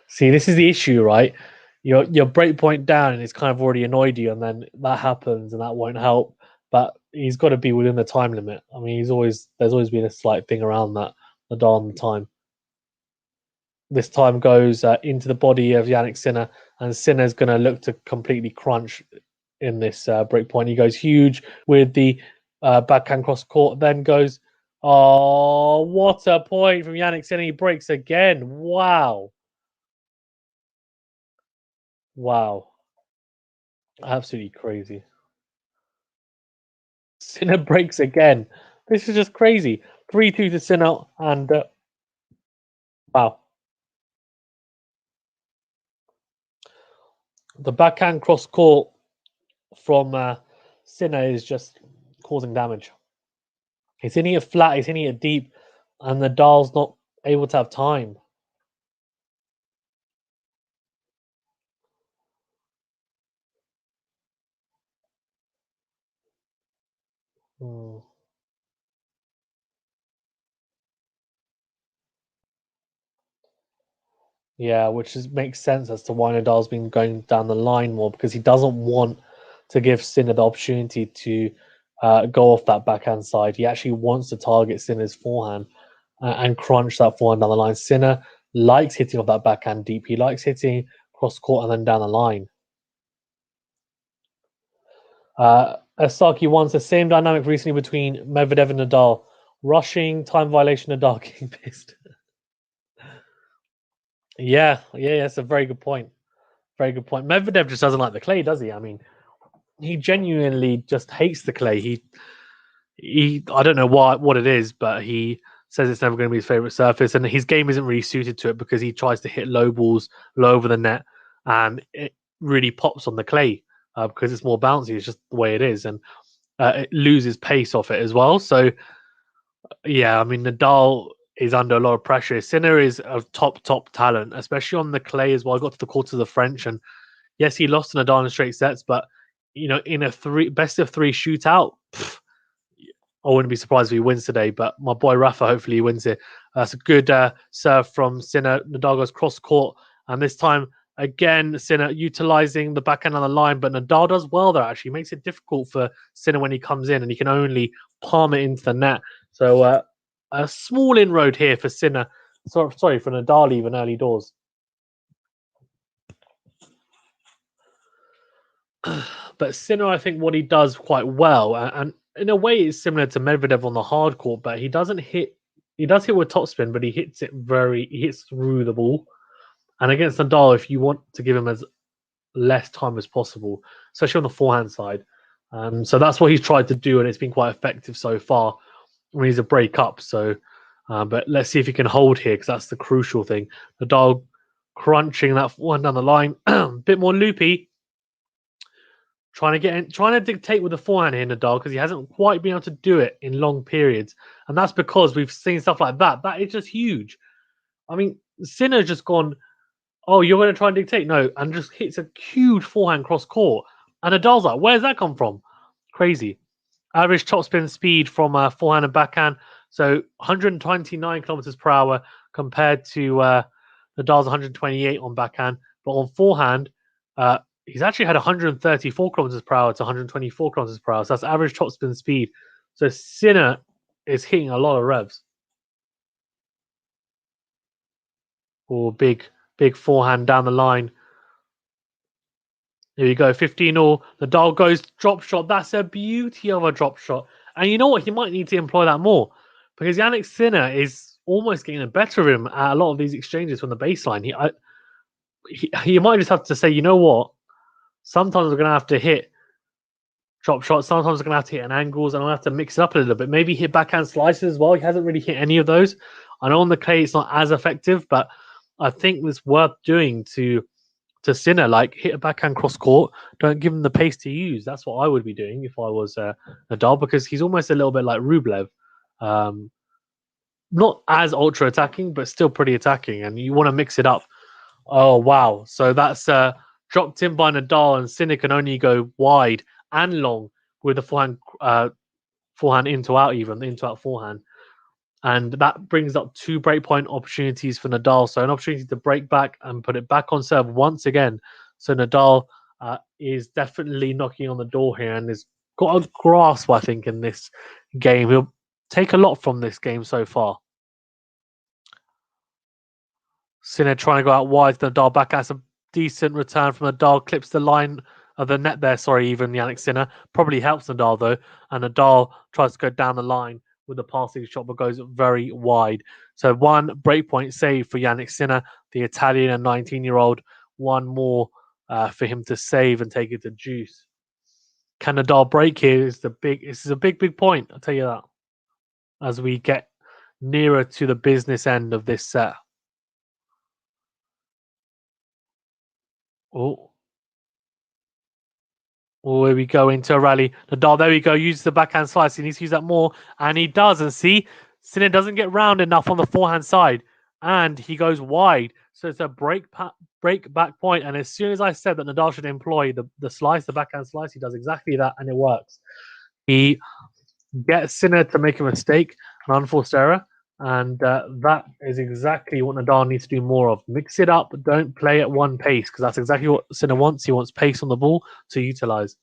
See, this is the issue, right? Your break point down and it's kind of already annoyed you, and then that happens and that won't help. But he's got to be within the time limit. I mean, there's always been a slight thing around that, Nadal on the time. This time goes into the body of Jannick Sinner, and Sinner's going to look to completely crunch in this break point. He goes huge with the backhand cross court, then goes, oh, what a point from Jannick Sinner. He breaks again. Wow. Wow. Absolutely crazy. Sinner breaks again. This is just crazy. 3-2 to Sinner, and wow. The backhand cross court from Sinner is just causing damage. He's hitting it flat, he's hitting it deep, and Nadal's not able to have time. Hmm. Yeah, makes sense as to why Nadal's been going down the line more, because he doesn't want to give Sinner the opportunity to go off that backhand side. He actually wants to target Sinner's forehand and crunch that forehand down the line. Sinner likes hitting off that backhand deep. He likes hitting cross court and then down the line. Asaki wants the same dynamic recently between Medvedev and Nadal. Rushing, time violation, Nadal getting pissed. Yeah, that's a very good point. Very good point. Medvedev just doesn't like the clay, does he? I mean, he genuinely just hates the clay. He I don't know what it is, but he says it's never going to be his favorite surface, and his game isn't really suited to it because he tries to hit low balls low over the net, and it really pops on the clay because it's more bouncy. It's just the way it is, and it loses pace off it as well. So yeah, I mean Nadal is under a lot of pressure. Sinner is a top talent, especially on the clay as well. Got to the quarter of the French, and yes, he lost to Nadal in straight sets, but in a best of three shootout, I wouldn't be surprised if he wins today. But my boy Rafa, hopefully he wins it. That's a good serve from Sinner. Nadal goes cross court, and this time again Sinner utilizing the backhand on the line, but Nadal does well there. Actually, makes it difficult for Sinner when he comes in, and he can only palm it into the net. So a small inroad here for Sinner. Sorry for Nadal even early doors. But Sinner, I think what he does quite well, and in a way, it's similar to Medvedev on the hard court, but he doesn't hit. He does hit with topspin, but he hits he hits through the ball. And against Nadal, if you want to give him as less time as possible, especially on the forehand side, so that's what he's tried to do, and it's been quite effective so far. When he's a break up, so but let's see if he can hold here because that's the crucial thing. Nadal crunching that one down the line, a bit more loopy. Trying to dictate with the forehand here, Nadal, because he hasn't quite been able to do it in long periods, and that's because we've seen stuff like that. That is just huge. I mean, Sinner's just gone, "Oh, you're going to try and dictate?" No, and just hits a huge forehand cross court, and Nadal's like, "Where's that come from?" Crazy. Average topspin speed from forehand and backhand, so 129 kilometers per hour compared to Nadal's 128 on backhand, but on forehand. He's actually had 134 kilometers per hour to 124 kilometers per hour. So that's average topspin speed. So Sinner is hitting a lot of revs. Or big forehand down the line. Here we go, 15-all. Nadal goes drop shot. That's a beauty of a drop shot. And you know what? He might need to employ that more because Jannick Sinner is almost getting the better of him at a lot of these exchanges from the baseline. He might just have to say, you know what? Sometimes we're going to have to hit drop shots. Sometimes we're going to have to hit an angles, and I'll have to mix it up a little bit. Maybe hit backhand slices as well. He hasn't really hit any of those. I know on the clay it's not as effective, but I think it's worth doing to Sinner. Like hit a backhand cross court. Don't give him the pace to use. That's what I would be doing if I was Nadal, because he's almost a little bit like Rublev. Not as ultra attacking, but still pretty attacking, and you want to mix it up. Oh wow! So that's dropped in by Nadal, and Sinner can only go wide and long with the forehand into out, even into out forehand, and that brings up two breakpoint opportunities for Nadal. So an opportunity to break back and put it back on serve once again. So Nadal is definitely knocking on the door here and has got a grasp, I think, in this game. He'll take a lot from this game so far. Sinner trying to go out wide. Nadal back has a decent return from Nadal. Clips the line of the net there. Sorry, even Jannick Sinner. Probably helps Nadal though. And Nadal tries to go down the line with the passing shot, but goes very wide. So one breakpoint save for Jannick Sinner, the Italian and 19-year-old. One more for him to save and take it to juice. Can Nadal break here? This is a big point. I'll tell you that. As we get nearer to the business end of this set. Oh, here we go into a rally. Nadal, there we go. Uses the backhand slice. He needs to use that more, and he does. And see, Sinner doesn't get round enough on the forehand side, and he goes wide. So it's a break back point. And as soon as I said that Nadal should employ the slice, the backhand slice, he does exactly that, and it works. He gets Sinner to make a mistake, an unforced error, and that is exactly what Nadal needs to do more of. Mix it up, but don't play at one pace, because that's exactly what Sinner wants. He wants pace on the ball to utilize.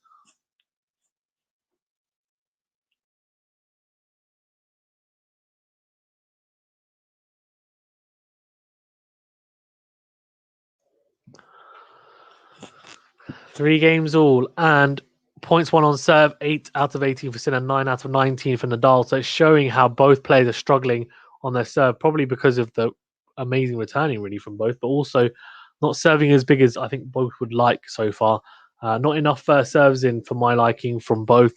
Three games all, and points won on serve, 8 out of 18 for Sinner, 9 out of 19 for Nadal. So it's showing how both players are struggling on their serve, probably because of the amazing returning really from both, but also not serving as big as I think both would like so far. Not enough first serves in for my liking from both.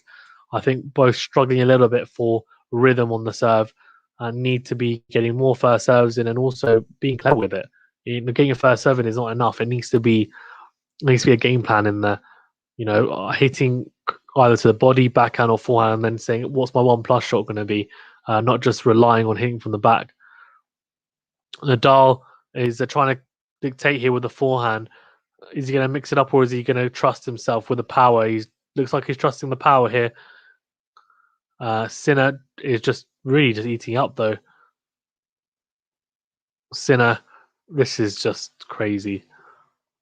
I think both struggling a little bit for rhythm on the serve and need to be getting more first serves in and also being clever with it. Getting a first serve in is not enough. It needs to be a game plan in there. Hitting either to the body, backhand, or forehand, and then saying, "What's my 1+ shot going to be?" Not just relying on hitting from the back. Nadal is trying to dictate here with the forehand. Is he going to mix it up, or is he going to trust himself with the power? He's Looks like he's trusting the power here. Sinner is just really just eating up though. Sinner, this is just crazy.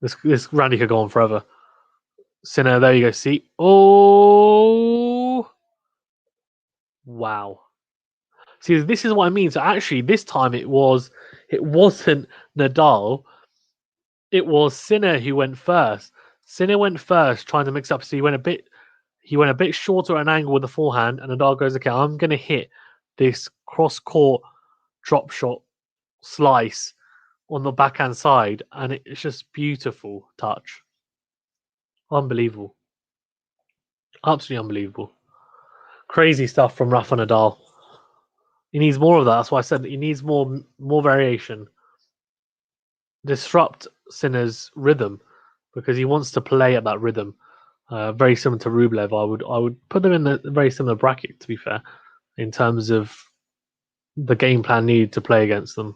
This Randy could go on forever. Sinner, there you go. See, oh, wow. See, this is what I mean. So actually, this time it wasn't Nadal. It was Sinner who went first. Sinner went first, trying to mix up. So he went a bit shorter at an angle with the forehand, and Nadal goes, okay, I'm going to hit this cross court drop shot slice on the backhand side, and it's just beautiful touch. Unbelievable. Absolutely unbelievable. Crazy stuff from Rafa Nadal. He needs more of that. That's why I said he needs more variation. Disrupt Sinner's rhythm because he wants to play at that rhythm. Very similar to Rublev. I would put them in a very similar bracket, to be fair, in terms of the game plan needed to play against them.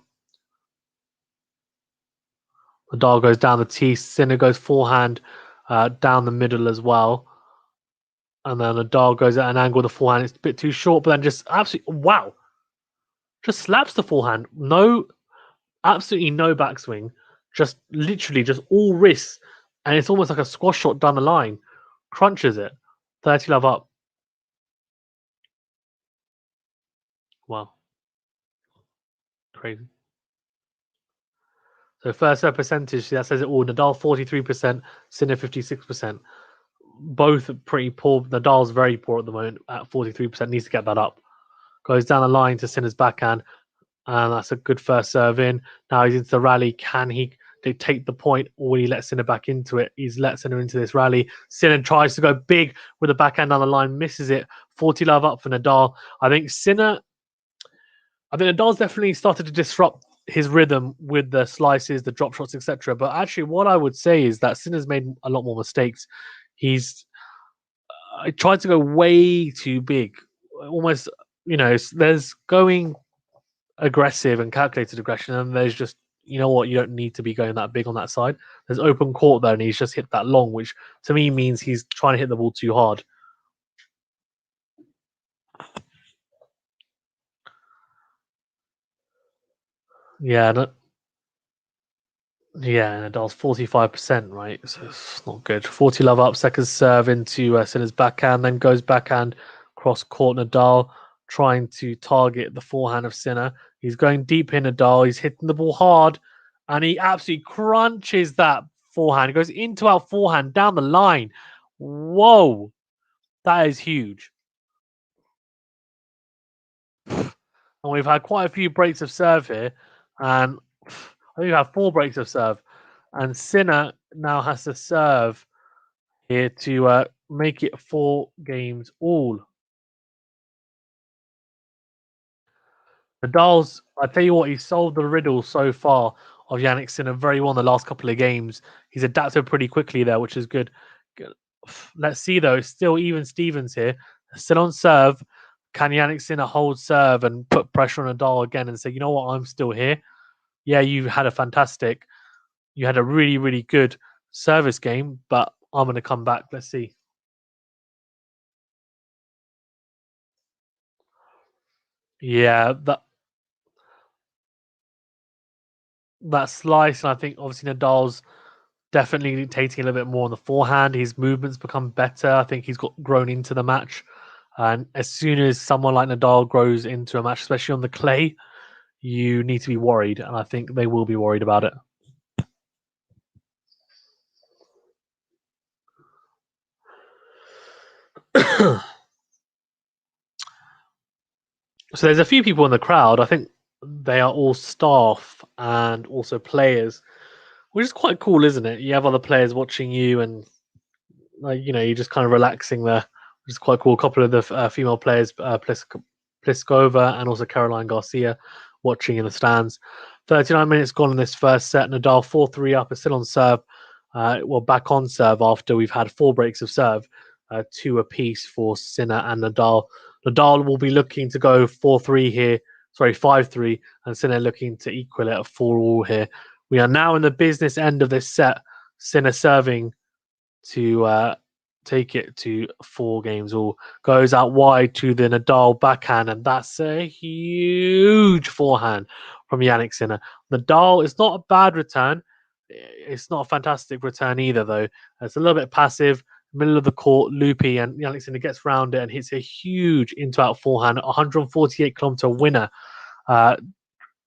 Nadal goes down the tee. Sinner goes forehand down the middle as well. And then Nadal goes at an angle with the forehand. It's a bit too short, but then just absolutely, wow. Just slaps the forehand. Absolutely no backswing. Just literally just all wrists. And it's almost like a squash shot down the line. Crunches it. 30 love up. Wow. Crazy. So first serve percentage, that says it all. Nadal 43%, Sinner 56%. Both pretty poor. Nadal's very poor at the moment at 43%. Needs to get that up. Goes down the line to Sinner's backhand. And that's a good first serve in. Now he's into the rally. Can he take the point, or will he let Sinner back into it? He's let Sinner into this rally. Sinner tries to go big with the backhand on the line, misses it. 40 love up for Nadal. I think Nadal's definitely started to disrupt his rhythm with the slices, the drop shots, etc. But actually, what I would say is that Sinner's made a lot more mistakes. He's tried to go way too big. Almost, there's going aggressive and calculated aggression, and there's just, you know what, you don't need to be going that big on that side. There's open court there, and he's just hit that long, which to me means he's trying to hit the ball too hard. Yeah, Nadal's 45%, right? So it's not good. 40 love up, second serve into Sinner's backhand, then goes backhand cross court. Nadal trying to target the forehand of Sinner. He's going deep in Nadal. He's hitting the ball hard, and he absolutely crunches that forehand. It goes into our forehand down the line. Whoa, that is huge. And we've had quite a few breaks of serve here, and I think we've had 4 breaks of serve. And Sinner now has to serve here to make it 4 games all. Nadal's, I tell you what, he's solved the riddle so far of Jannick Sinner very well in the last couple of games. He's adapted pretty quickly there, which is good. Let's see though, it's still even Stevens here. Still on serve. Can Jannick Sinner hold serve and put pressure on Nadal again and say, you know what, I'm still here? Yeah, you had a really, really good service game, but I'm going to come back. Let's see. Yeah, that slice, and I think obviously Nadal's definitely dictating a little bit more on the forehand. His movements become better. I think he's grown into the match. And as soon as someone like Nadal grows into a match, especially on the clay, you need to be worried. And I think they will be worried about it. So there's a few people in the crowd. I think they are all staff and also players, which is quite cool, isn't it? You have other players watching you, and you're just kind of relaxing there, which is quite cool. A couple of the female players, Pliskova and also Caroline Garcia, watching in the stands. 39 minutes gone in this first set. Nadal 4-3 up, is still on serve. Back on serve after we've had 4 breaks of serve, 2 apiece for Sinner and Nadal. Nadal will be looking to go 4-3 here. Sorry, 5-3, and Sinner looking to equal it at 4-all here. We are now in the business end of this set. Sinner serving to take it to 4 games all. Goes out wide to the Nadal backhand, and that's a huge forehand from Jannick Sinner. Nadal, it's not a bad return. It's not a fantastic return either, though. It's a little bit passive, middle of the court, loopy, and Jannick Sinner gets round it and hits a huge into-out forehand, 148-kilometer winner.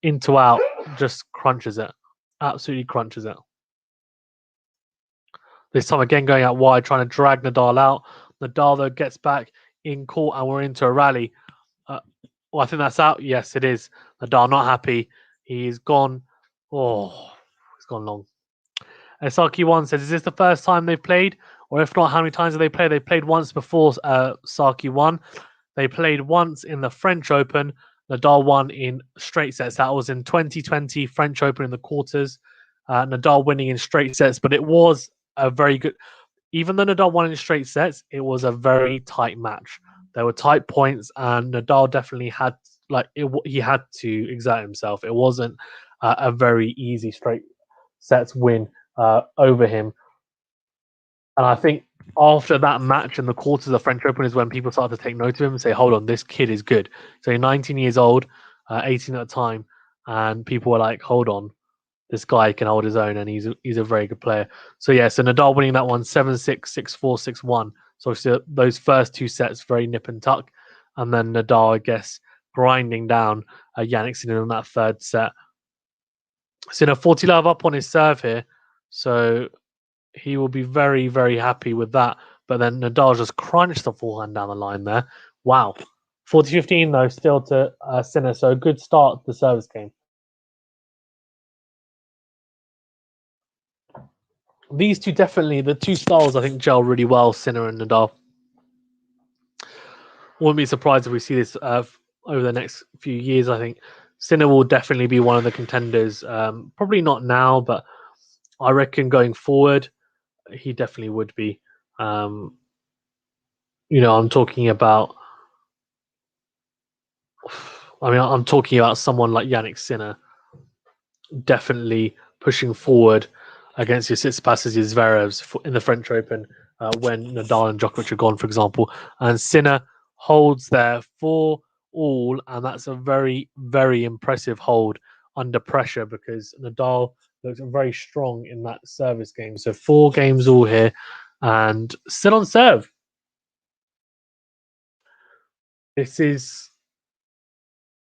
Into out, just crunches it. Absolutely crunches it. This time again going out wide, trying to drag Nadal out. Nadal, though, gets back in court and we're into a rally. Well, I think that's out. Yes, it is. Nadal not happy. He's gone. Oh, he's gone long. And Saki1 says, is this the first time they've played? Or if not, how many times have they played? They played once before Saki1. They played once in the French Open. Nadal won in straight sets. That was in 2020 French Open in the quarters. Nadal winning in straight sets, but it was a very good. Even though Nadal won in straight sets, it was a very tight match. There were tight points, and Nadal definitely had he had to exert himself. It wasn't a very easy straight sets win over him. And I think after that match in the quarters of the French Open is when people started to take note of him and say, hold on, this kid is good. So he's 19 years old, 18 at the time, and people were like, hold on, this guy can hold his own, and he's a very good player. So yeah, so Nadal winning that one 7-6, 6-4, 6-1. So obviously those first 2 sets very nip and tuck, and then Nadal, I guess, grinding down Jannick Sinner in that third set. Sinner 40 love up on his serve here, so he will be very, very happy with that. But then Nadal just crunched the forehand down the line there. Wow. 40-15 though, still to Sinner. So a good start to the service game. These two definitely, the two styles I think gel really well, Sinner and Nadal. Wouldn't be surprised if we see this over the next few years. I think Sinner will definitely be one of the contenders. Probably not now, but I reckon going forward, he definitely would be. I'm talking about. I'm talking about someone like Jannick Sinner, definitely pushing forward against your Tsitsipas, your Zverevs in the French Open when Nadal and Djokovic are gone, for example. And Sinner holds there for all, and that's a very, very impressive hold under pressure because Nadal looks very strong in that service game. So 4 games all here, and still on serve. This is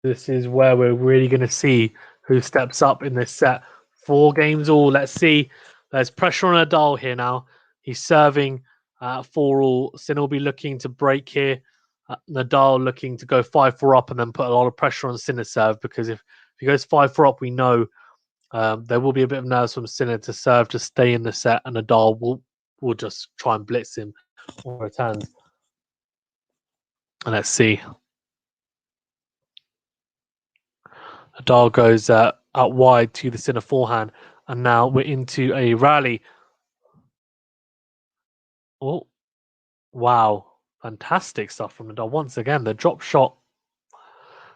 where we're really going to see who steps up in this set. 4 games all. Let's see. There's pressure on Nadal here now. He's serving 4 all. Sinner will be looking to break here. Nadal looking to go 5-4 up and then put a lot of pressure on Sinner's serve because if he goes 5-4 up, we know there will be a bit of nerves from Sinner to serve to stay in the set, and Nadal will just try and blitz him on returns. And let's see. Nadal goes out wide to the Sinner forehand, and now we're into a rally. Oh, wow. Fantastic stuff from Nadal. Once again, the drop shot.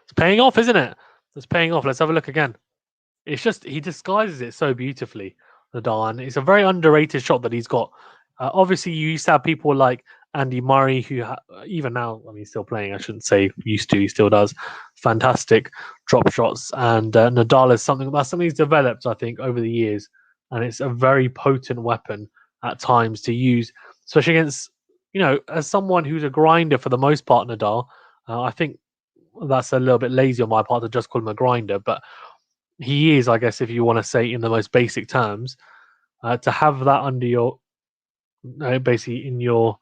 It's paying off, isn't it? It's paying off. Let's have a look again. It's just, he disguises it so beautifully, Nadal, and it's a very underrated shot that he's got. Obviously, you used to have people like Andy Murray, who even now, he's still playing. I shouldn't say used to, he still does. Fantastic drop shots, and Nadal is something he's developed, I think, over the years, and it's a very potent weapon at times to use, especially against, as someone who's a grinder for the most part, Nadal. I think that's a little bit lazy on my part to just call him a grinder, but he is, I guess, if you want to say in the most basic terms, to have that under your, basically in your,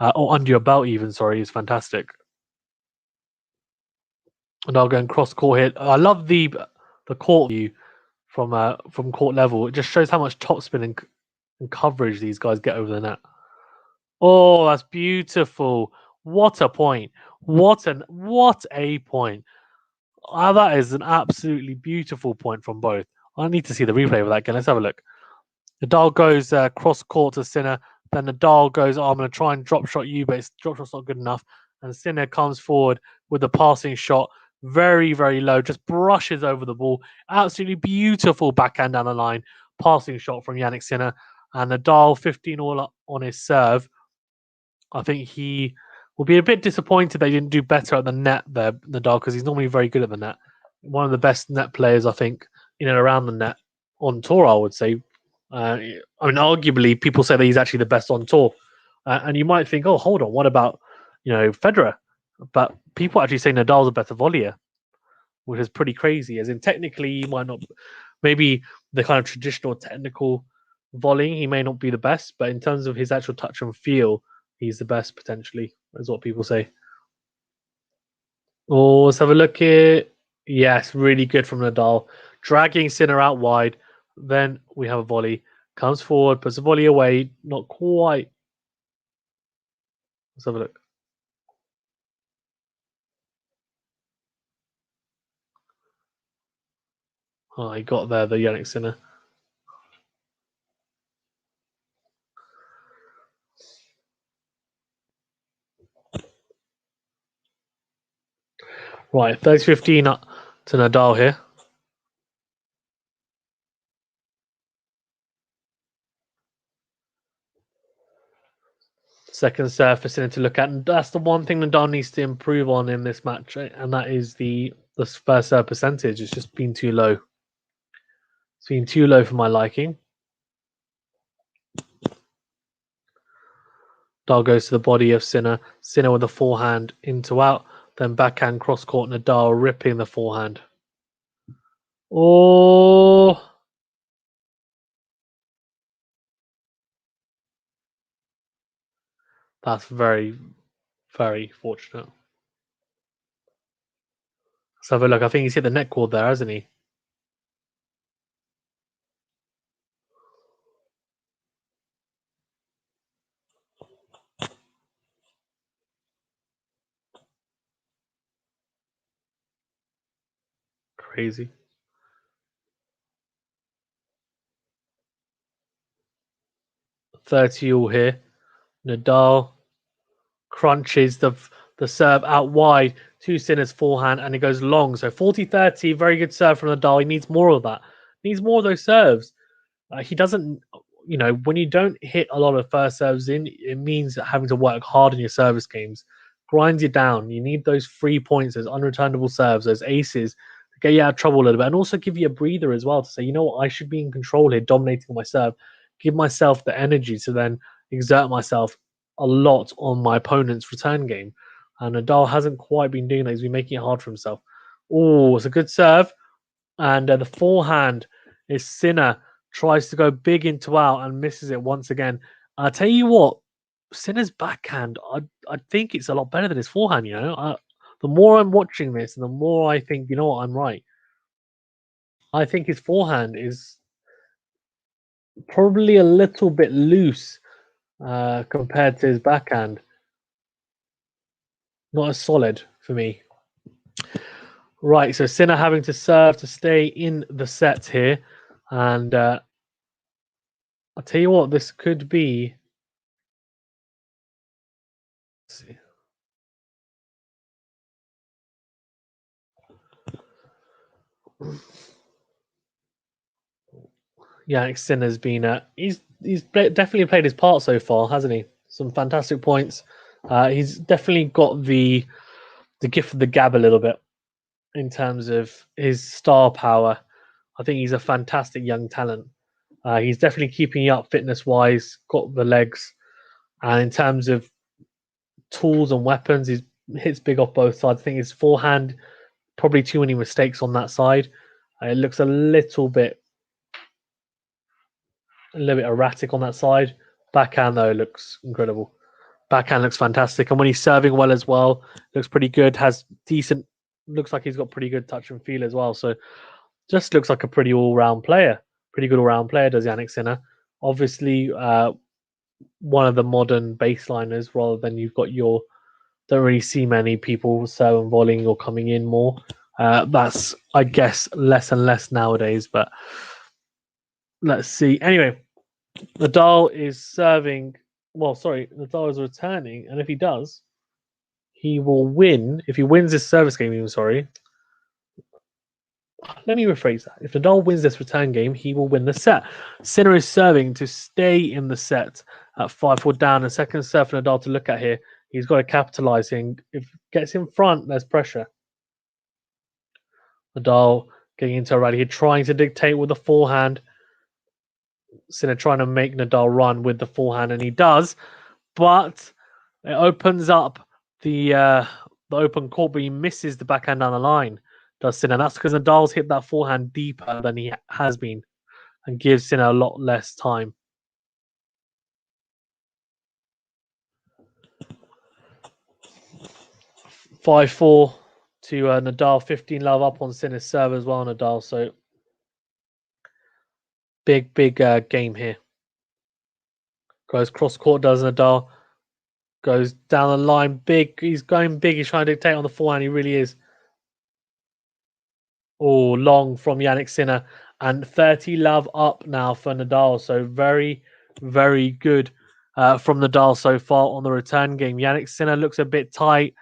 or under your belt even, is fantastic. And I'll go and cross court here. I love the court view from court level. It just shows how much topspin and coverage these guys get over the net. Oh, that's beautiful. What a point. What a point. That is an absolutely beautiful point from both. I need to see the replay of that again. Let's have a look. Nadal goes cross court to Sinner. Then Nadal goes, I'm going to try and drop shot you, but drop shot's not good enough. And Sinner comes forward with the passing shot. Very, very low. Just brushes over the ball. Absolutely beautiful backhand down the line. Passing shot from Jannick Sinner. And Nadal 15 all up on his serve. I think he will be a bit disappointed they didn't do better at the net there, Nadal, because he's normally very good at the net. One of the best net players, I think, in and around the net on tour, I would say. I mean, arguably, people say that he's actually the best on tour. And you might think, oh, hold on, what about, Federer? But people actually say Nadal's a better volleyer, which is pretty crazy. As in, technically, he might not, maybe the kind of traditional technical volleying, he may not be the best, but in terms of his actual touch and feel, he's the best potentially, is what people say. Oh, let's have a look here. Yes, really good from Nadal. Dragging Sinner out wide. Then we have a volley. Comes forward, puts a volley away. Not quite. Let's have a look. Oh, he got there, the Jannick Sinner. Right, 30-15 up to Nadal here. Second serve for Sinner to look at. And that's the one thing Nadal needs to improve on in this match, right? And that is the first serve percentage. It's just been too low. It's been too low for my liking. Nadal goes to the body of Sinner. Sinner with a forehand into out. Then backhand cross court. Nadal ripping the forehand. Oh, that's very, very fortunate. Let's have a look. I think he's hit the net cord there, hasn't he? Crazy. 30 all here. Nadal crunches the serve out wide to Sinner's forehand and it goes long. So 40-30, very good serve from Nadal. He needs more of that. He needs more of those serves. He doesn't, when you don't hit a lot of first serves in, it means having to work hard in your service games. Grinds you down. You need those 3 points, those unreturnable serves, those aces to get you out of trouble a little bit and also give you a breather as well to say, you know what, I should be in control here, dominating my serve. Give myself the energy to then exert myself a lot on my opponent's return game. And Nadal hasn't quite been doing that. He's been making it hard for himself. Oh, it's a good serve. And the forehand is Sinner tries to go big into out and misses it once again. I tell you what, Sinner's backhand, I think it's a lot better than his forehand. The more I'm watching this, and the more I think, you know what, I'm right. I think his forehand is probably a little bit loose compared to his backhand. Not as solid for me. Right, so Sinner having to serve to stay in the set here, and I'll tell you what, this could be. Let's see. Yeah, Sinner's been he's definitely played his part so far, hasn't he? Some fantastic points. He's definitely got the gift of the gab a little bit in terms of his star power. I think he's a fantastic young talent. He's definitely keeping you up fitness wise, got the legs, and in terms of tools and weapons, he hits big off both sides. I think his forehand, probably too many mistakes on that side. It looks a little bit erratic on that side. Backhand though looks incredible. Backhand looks fantastic, and when he's serving well as well, looks pretty good. Has decent, looks like he's got pretty good touch and feel as well. So just looks like a pretty all-round player. Pretty good all-round player does Jannick Sinner. Obviously, one of the modern baseliners rather than you've got your. Don't really see many people serving, volleying, or coming in more. That's, I guess, less and less nowadays. But let's see. Anyway, Nadal is serving. Well, sorry, Nadal is returning, and if he does, he will win. If he wins this service game, even sorry. Let me rephrase that. If Nadal wins this return game, he will win the set. Sinner is serving to stay in the set at 5-4 down. And second serve for Nadal to look at here. He's got to capitalize. And if he gets in front, there's pressure. Nadal getting into a rally here, trying to dictate with the forehand. Sinner trying to make Nadal run with the forehand, and he does. But it opens up the open court, but he misses the backhand down the line. Does Sinner? That's because Nadal's hit that forehand deeper than he has been, and gives Sinner a lot less time. 5-4 to Nadal. 15 love up on Sinner's serve as well, Nadal. So big game here. Goes cross court, does Nadal. Goes down the line, big. He's going big. He's trying to dictate on the forehand. He really is. Oh, long from Jannick Sinner. And 30 love up now for Nadal. So very good from Nadal so far on the return game. Jannick Sinner looks a bit tight.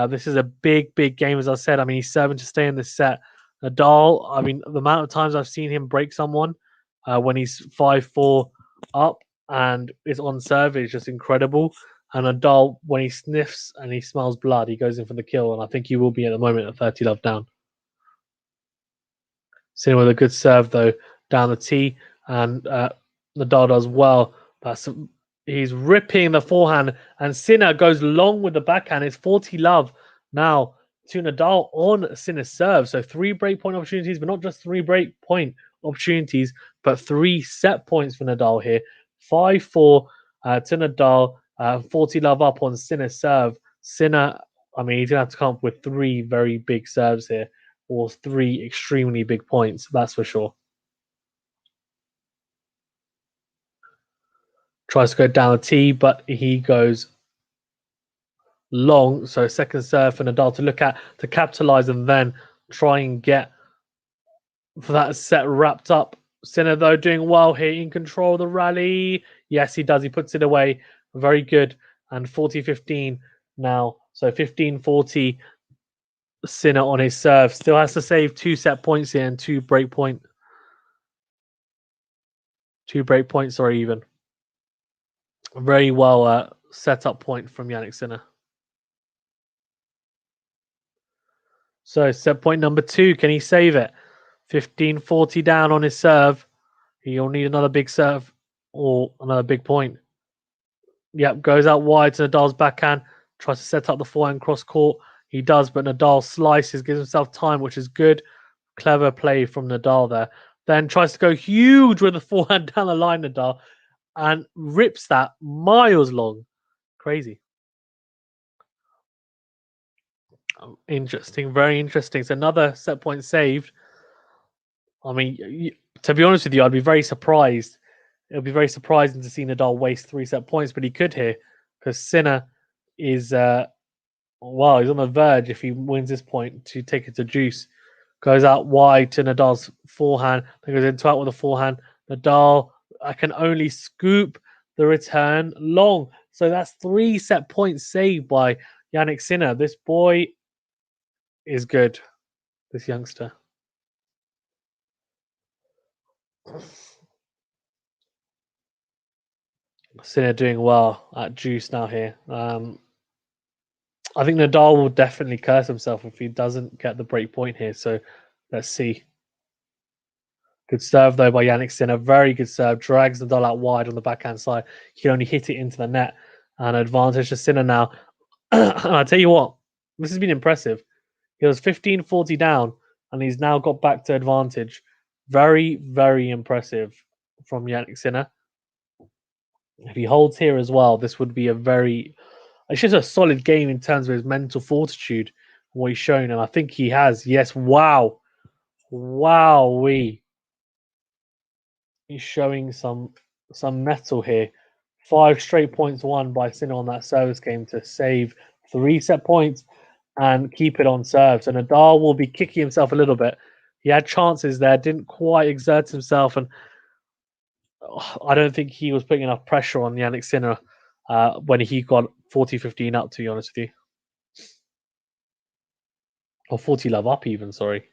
This is a big game, as I said. I mean, he's serving to stay in this set. Nadal, I mean, the amount of times I've seen him break someone when he's 5-4 up and is on serve is just incredible. And Nadal, when he sniffs and he smells blood, he goes in for the kill. And I think he will be at the moment at 30 love down. Sinner with a good serve, though, down the tee. And Nadal does well. He's ripping the forehand. And Sinner goes long with the backhand. It's 40 love now to Nadal on Sinner's serve. So 3 break point opportunities, but not just 3 break point opportunities, but 3 set points for Nadal here. 5-4 to Nadal. 40 love up on Sinner's serve. Sinner, I mean, he's going to have to come up with 3 very big serves here, or 3 extremely big points, that's for sure. Tries to go down the tee, but he goes long. So second serve for Nadal to look at, to capitalize and then try and get for that set wrapped up. Sinner, though, doing well here, in control of the rally. Yes, he does. He puts it away. Very good. And 40-15 now. So 15-40. Sinner on his serve. Still has to save 2 set points here and 2 break points. 2 break points, or even. Very well set up point from Jannick Sinner. So set point number 2. Can he save it? 15-40 down on his serve. He'll need another big serve or another big point. Yep, goes out wide to Nadal's backhand. Tries to set up the forehand cross court. He does, but Nadal slices, gives himself time, which is good. Clever play from Nadal there. Then tries to go huge with the forehand down the line, Nadal, and rips that miles long. Crazy. Interesting, very interesting. So another set point saved. I mean, to be honest with you, I'd be very surprised. It'll be very surprising to see Nadal waste 3 set points, but he could here because Sinner is, well, he's on the verge if he wins this point to take it to juice. Goes out wide to Nadal's forehand. Then goes into out with a forehand. Nadal, I can only scoop the return long. So that's 3 set points saved by Jannick Sinner. This boy is good, this youngster. Sinner doing well at juice now here. I think Nadal will definitely curse himself if he doesn't get the break point here. So let's see. Good serve, though, by Jannick Sinner. Very good serve. Drags Nadal out wide on the backhand side. He can only hit it into the net. And advantage to Sinner now. And I tell you what, this has been impressive. He was 15-40 down, and he's now got back to advantage. Very impressive from Jannick Sinner. If he holds here as well, this would be a very... It's just a solid game in terms of his mental fortitude, what he's shown, and I think he has. Yes, wow. Wowee. He's showing some mettle here. 5 straight points won by Sinner on that service game to save 3 set points and keep it on serve. So Nadal will be kicking himself a little bit. He had chances there, didn't quite exert himself, and I don't think he was putting enough pressure on Jannick Sinner when he got 40-15 up, to be honest with you. Or 40 love up even, sorry.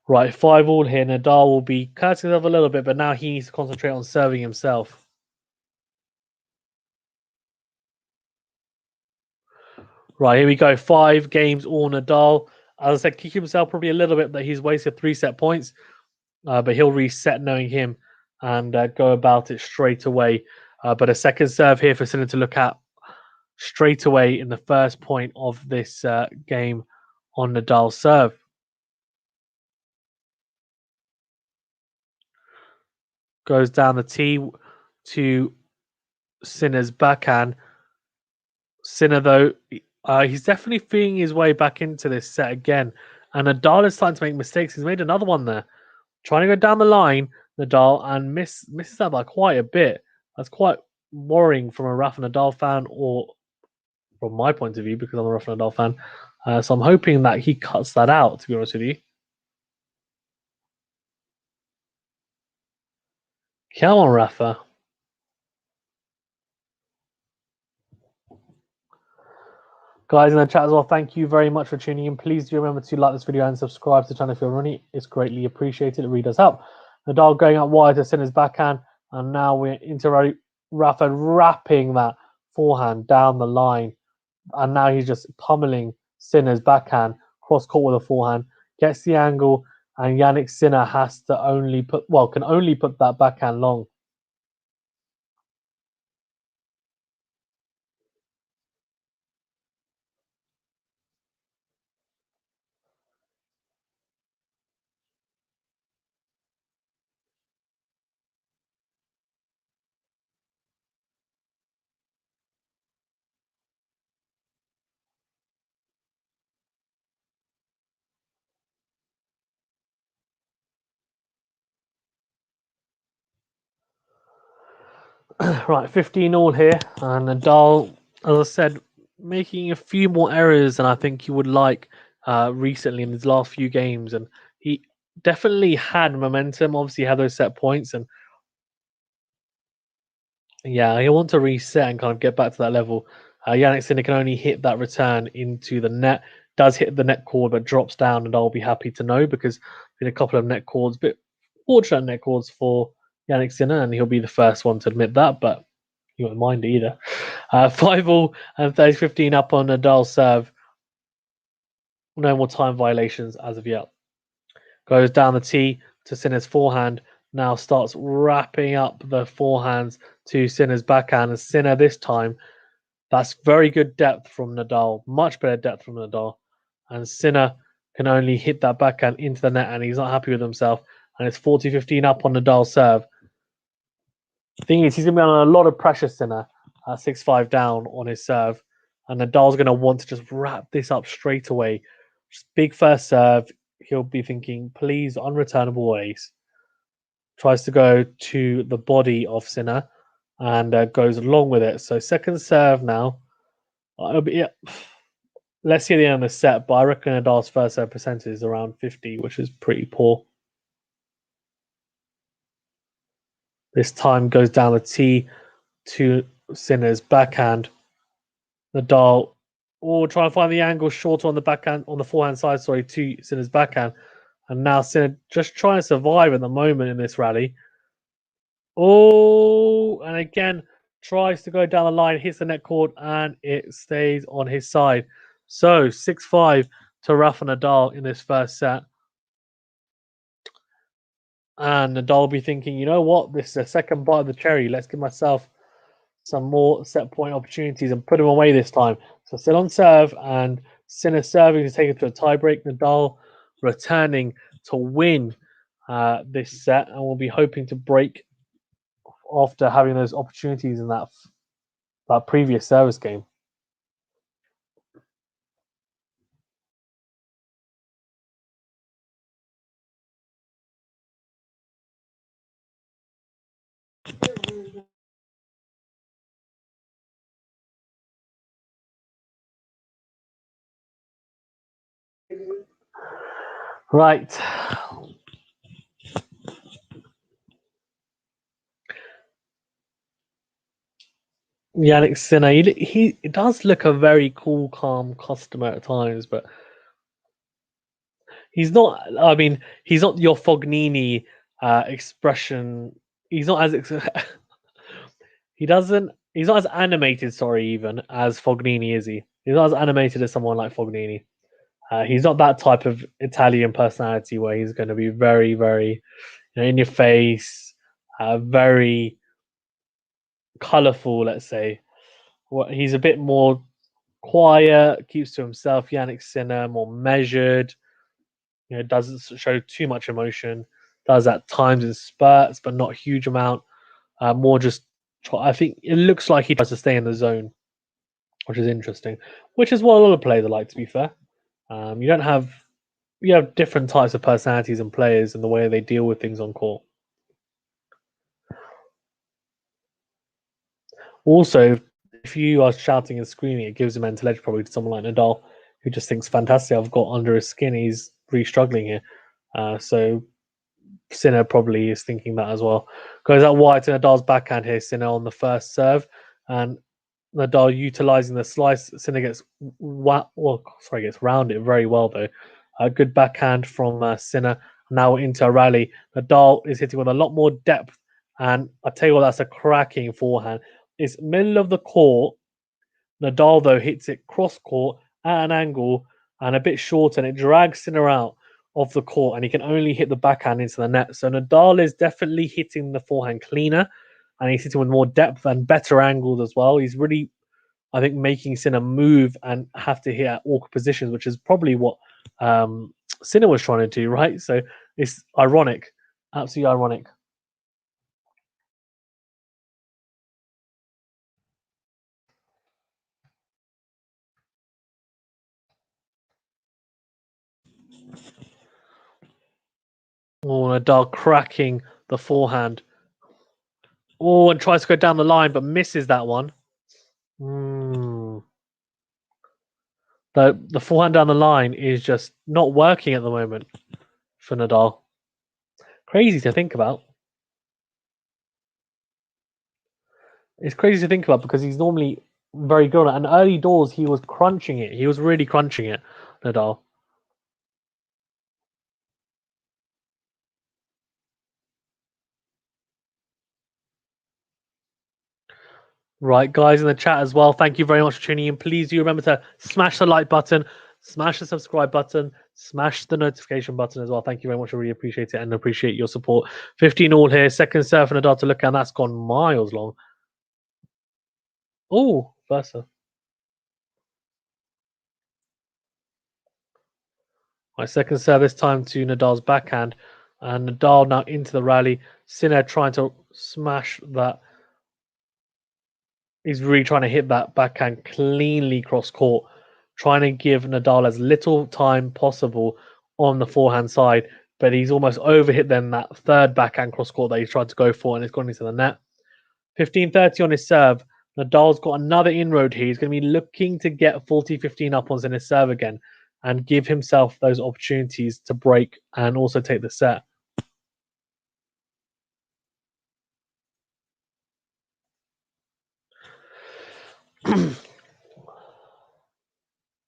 Right, 5-all here. Nadal will be cursing himself a little bit, but now he needs to concentrate on serving himself. Right, here we go. 5 games all Nadal. As I said, kick himself probably a little bit that he's wasted 3 set points, but he'll reset knowing him and go about it straight away. But a second serve here for Sinner to look at straight away in the first point of this game on Nadal's serve. Goes down the tee to Sinner's backhand. Sinner, though, he's definitely feeling his way back into this set again. And Nadal is starting to make mistakes. He's made another one there. Trying to go down the line, Nadal, and misses that by quite a bit. That's quite worrying from a Rafa Nadal fan, or from my point of view, because I'm a Rafa Nadal fan. So I'm hoping that he cuts that out, to be honest with you. Come on, Rafa. Guys in the chat as well, thank you very much for tuning in. Please do remember to like this video and subscribe to the channel if you're running. It's greatly appreciated. It really does help. Nadal going up wide to Sinner's backhand, and now we're into Rafa wrapping that forehand down the line. And now he's just pummeling Sinner's backhand, cross court with a forehand, gets the angle, and Jannick Sinner has to can only put that backhand long. Right, 15 all here, and Nadal, as I said, making a few more errors than I think he would like recently in his last few games, and he definitely had momentum. Obviously, he had those set points, and yeah, he'll want to reset and kind of get back to that level. Jannick Sinner can only hit that return into the net. Does hit the net cord, but drops down, and I'll be happy to know because in a couple of net cords, bit fortunate net cords for Jannick Sinner, and he'll be the first one to admit that, but you won't mind either. 5 all and 30-15 up on Nadal's serve. No more time violations as of yet. Goes down the tee to Sinner's forehand. Now starts wrapping up the forehands to Sinner's backhand. And Sinner this time, that's very good depth from Nadal. Much better depth from Nadal. And Sinner can only hit that backhand into the net, and he's not happy with himself. And it's 40-15 up on Nadal's serve. The thing is, he's going to be on a lot of pressure, Sinner, 6-5 down on his serve. And Nadal's going to want to just wrap this up straight away. Just big first serve. He'll be thinking, please, unreturnable ace. Tries to go to the body of Sinner and goes along with it. So second serve now. Let's see the end of the set, but I reckon Nadal's first serve percentage is around 50, which is pretty poor. This time goes down the tee to Sinner's backhand. Nadal trying to find the angle shorter on the backhand, on the forehand side, to Sinner's backhand. And now Sinner just trying to survive at the moment in this rally. And again, tries to go down the line, hits the net cord, and it stays on his side. So 6-5 to Rafa Nadal in this first set. And Nadal will be thinking, you know what? This is a second bite of the cherry. Let's give myself some more set point opportunities and put him away this time. So still on serve, and Sinner serving to take it to a tiebreak. Nadal returning to win this set, and we'll be hoping to break after having those opportunities in that previous service game. Right. Jannick Sinner, he does look a very cool, calm customer at times, but he's not. I mean, he's not your Fognini expression. He's not as he doesn't. He's not as animated. Sorry, even as Fognini, is he? He's not as animated as someone like Fognini. He's not that type of Italian personality where he's going to be very, very, in your face, very colourful. Let's say. He's a bit more quiet, keeps to himself. Jannick Sinner, more measured. Doesn't show too much emotion. Does at times in spurts, but not a huge amount. More just, I think it looks like he tries to stay in the zone, which is interesting. Which is what a lot of players are like. To be fair, you have different types of personalities and players and the way they deal with things on court. Also, if you are shouting and screaming, it gives a mental edge probably to someone like Nadal, who just thinks, fantastic, I've got under his skin, he's really struggling here. So Sinner probably is thinking that as well. Goes out wide to Nadal's backhand here, Sinner on the first serve. And Nadal utilizing the slice. Sinner gets gets rounded very well though. A good backhand from Sinner. Now into a rally. Nadal is hitting with a lot more depth, and I tell you what, that's a cracking forehand. It's middle of the court. Nadal though hits it cross court at an angle and a bit short, and it drags Sinner out of the court, and he can only hit the backhand into the net. So Nadal is definitely hitting the forehand cleaner, and he's hitting with more depth and better angles as well. He's really, I think, making Sinner move and have to hit at awkward positions, which is probably what Sinner was trying to do, right? So it's ironic, absolutely ironic. Oh, Nadal cracking the forehand. Oh, and tries to go down the line, but misses that one. Mm. The forehand down the line is just not working at the moment for Nadal. Crazy to think about. It's crazy to think about because he's normally very good on it. And early doors, he was crunching it. He was really crunching it, Nadal. Right, guys in the chat as well. Thank you very much for tuning in. Please do remember to smash the like button, smash the subscribe button, smash the notification button as well. Thank you very much. I really appreciate it and appreciate your support. 15 all here. Second serve for Nadal to look at. And that's gone miles long. Oh, versa. My second serve this time to Nadal's backhand. And Nadal now into the rally. Sinner trying to smash that. He's really trying to hit that backhand cleanly cross court, trying to give Nadal as little time possible on the forehand side. But he's almost overhit then that third backhand cross court that he tried to go for, and it's gone into the net. 15-30 on his serve. Nadal's got another inroad here. He's going to be looking to get 40-15 up on his serve again and give himself those opportunities to break and also take the set.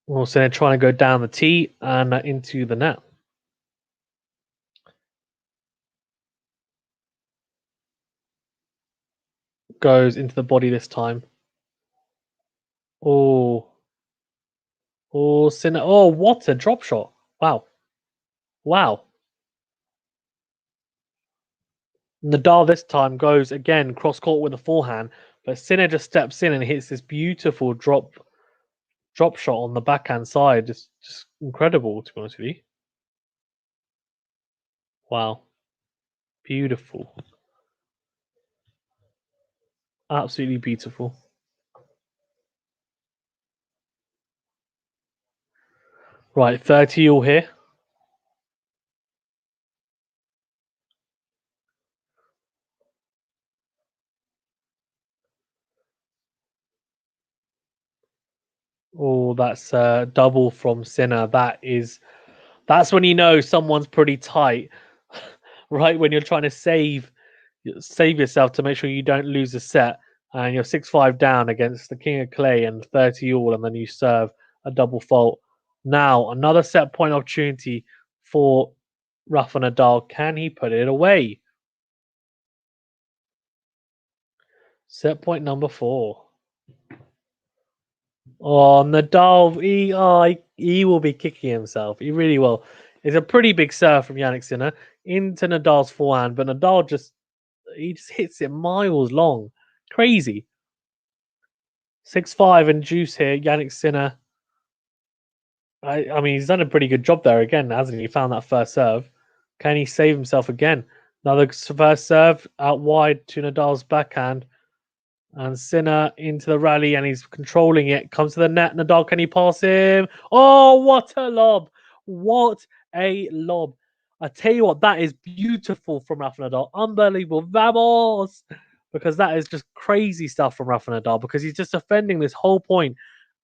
Also trying to go down the tee and into the net. Goes into the body this time. Oh, Sinner. Oh, what a drop shot. Wow. Wow. Nadal this time goes again cross court with a forehand, but Sinner just steps in and hits this beautiful drop shot on the backhand side. Just incredible, to be honest with you. Wow. Beautiful. Absolutely beautiful. Right, 30 all here. Oh, that's a double from Sinner. That's when you know someone's pretty tight, right? When you're trying to save yourself to make sure you don't lose a set, and you're 6-5 down against the King of Clay and 30 all, and then you serve a double fault. Now another set point opportunity for Rafa Nadal. Can he put it away? Set point number 4. Oh, Nadal, he will be kicking himself. He really will. It's a pretty big serve from Jannik Sinner into Nadal's forehand, but Nadal he just hits it miles long. Crazy. 6-5 and juice here. Jannik Sinner. I mean, he's done a pretty good job there again, hasn't he? He found that first serve. Can he save himself again? Another first serve out wide to Nadal's backhand. And Sinner into the rally and he's controlling it. Comes to the net. Nadal, can he pass him? Oh, what a lob! What a lob. I tell you what, that is beautiful from Rafael Nadal. Unbelievable. Vamos! Because that is just crazy stuff from Rafael Nadal because he's just defending this whole point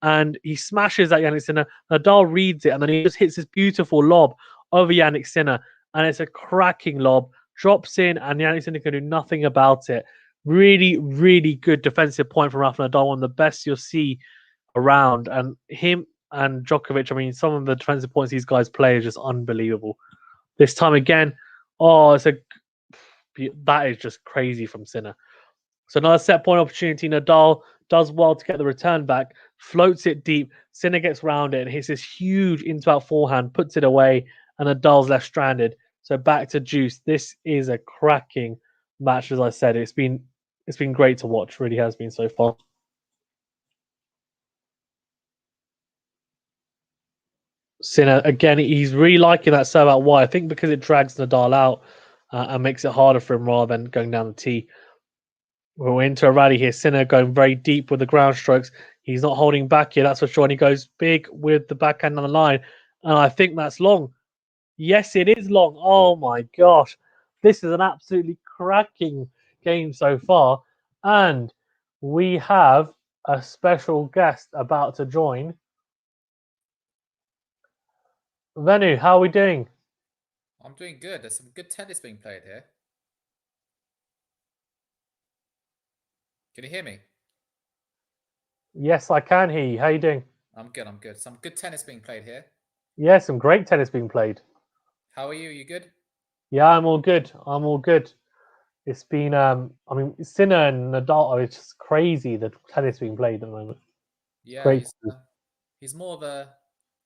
and he smashes at Jannik Sinner. Nadal reads it and then he just hits this beautiful lob over Jannik Sinner and it's a cracking lob. Drops in and Jannik Sinner can do nothing about it. Really, really good defensive point from Rafa Nadal, one of the best you'll see around. And him and Djokovic, I mean, some of the defensive points these guys play is just unbelievable. This time again, that is just crazy from Sinner. So another set point opportunity. Nadal does well to get the return back, floats it deep. Sinner gets round it and hits this huge into-out forehand, puts it away, and Nadal's left stranded. So back to juice. This is a cracking match, as I said. It's been great to watch. Really has been so far. Sinner again. He's really liking that serve out wide. I think because it drags Nadal out and makes it harder for him rather than going down the tee. We're into a rally here. Sinner going very deep with the ground strokes. He's not holding back here, that's for sure. And he goes big with the backhand on the line. And I think that's long. Yes, it is long. Oh my gosh. This is an absolutely cracking game so far. And we have a special guest about to join. Venu, how are we doing? I'm doing good. There's some good tennis being played here. Can you hear me? Yes, I can hear you. How are you doing? I'm good. I'm good. Some good tennis being played here. Yeah, some great tennis being played. How are you? You good? Yeah, I'm all good. I'm all good. It's been, I mean, Sinner and Nadal, it's just crazy the tennis being played at the moment. Yeah, Great. he's more of a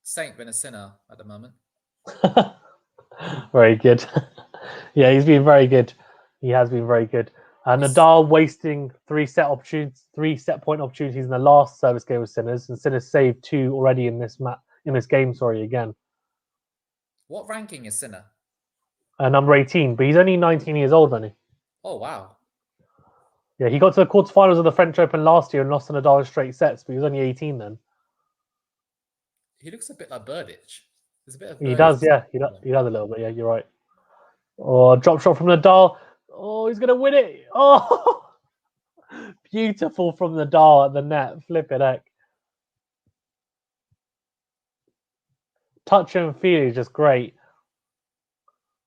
saint than a sinner at the moment. Very good. Yeah, he's been very good. He has been very good. Nadal wasting three set point opportunities in the last service game with Sinners, and Sinners saved two already in this game. Sorry, again. What ranking is Sinner? Number 18, but he's only 19 years old, isn't he? Oh wow. Yeah, he got to the quarterfinals of the French Open last year and lost to Nadal in straight sets, but he was only 18 then. He looks a bit like Burditch. There's a bit of He does, yeah. He does a little bit. Yeah, you're right. Oh, drop shot from Nadal. Oh, he's gonna win it. Oh, beautiful from Nadal at the net. Flip it, heck. Touch and feel is just great.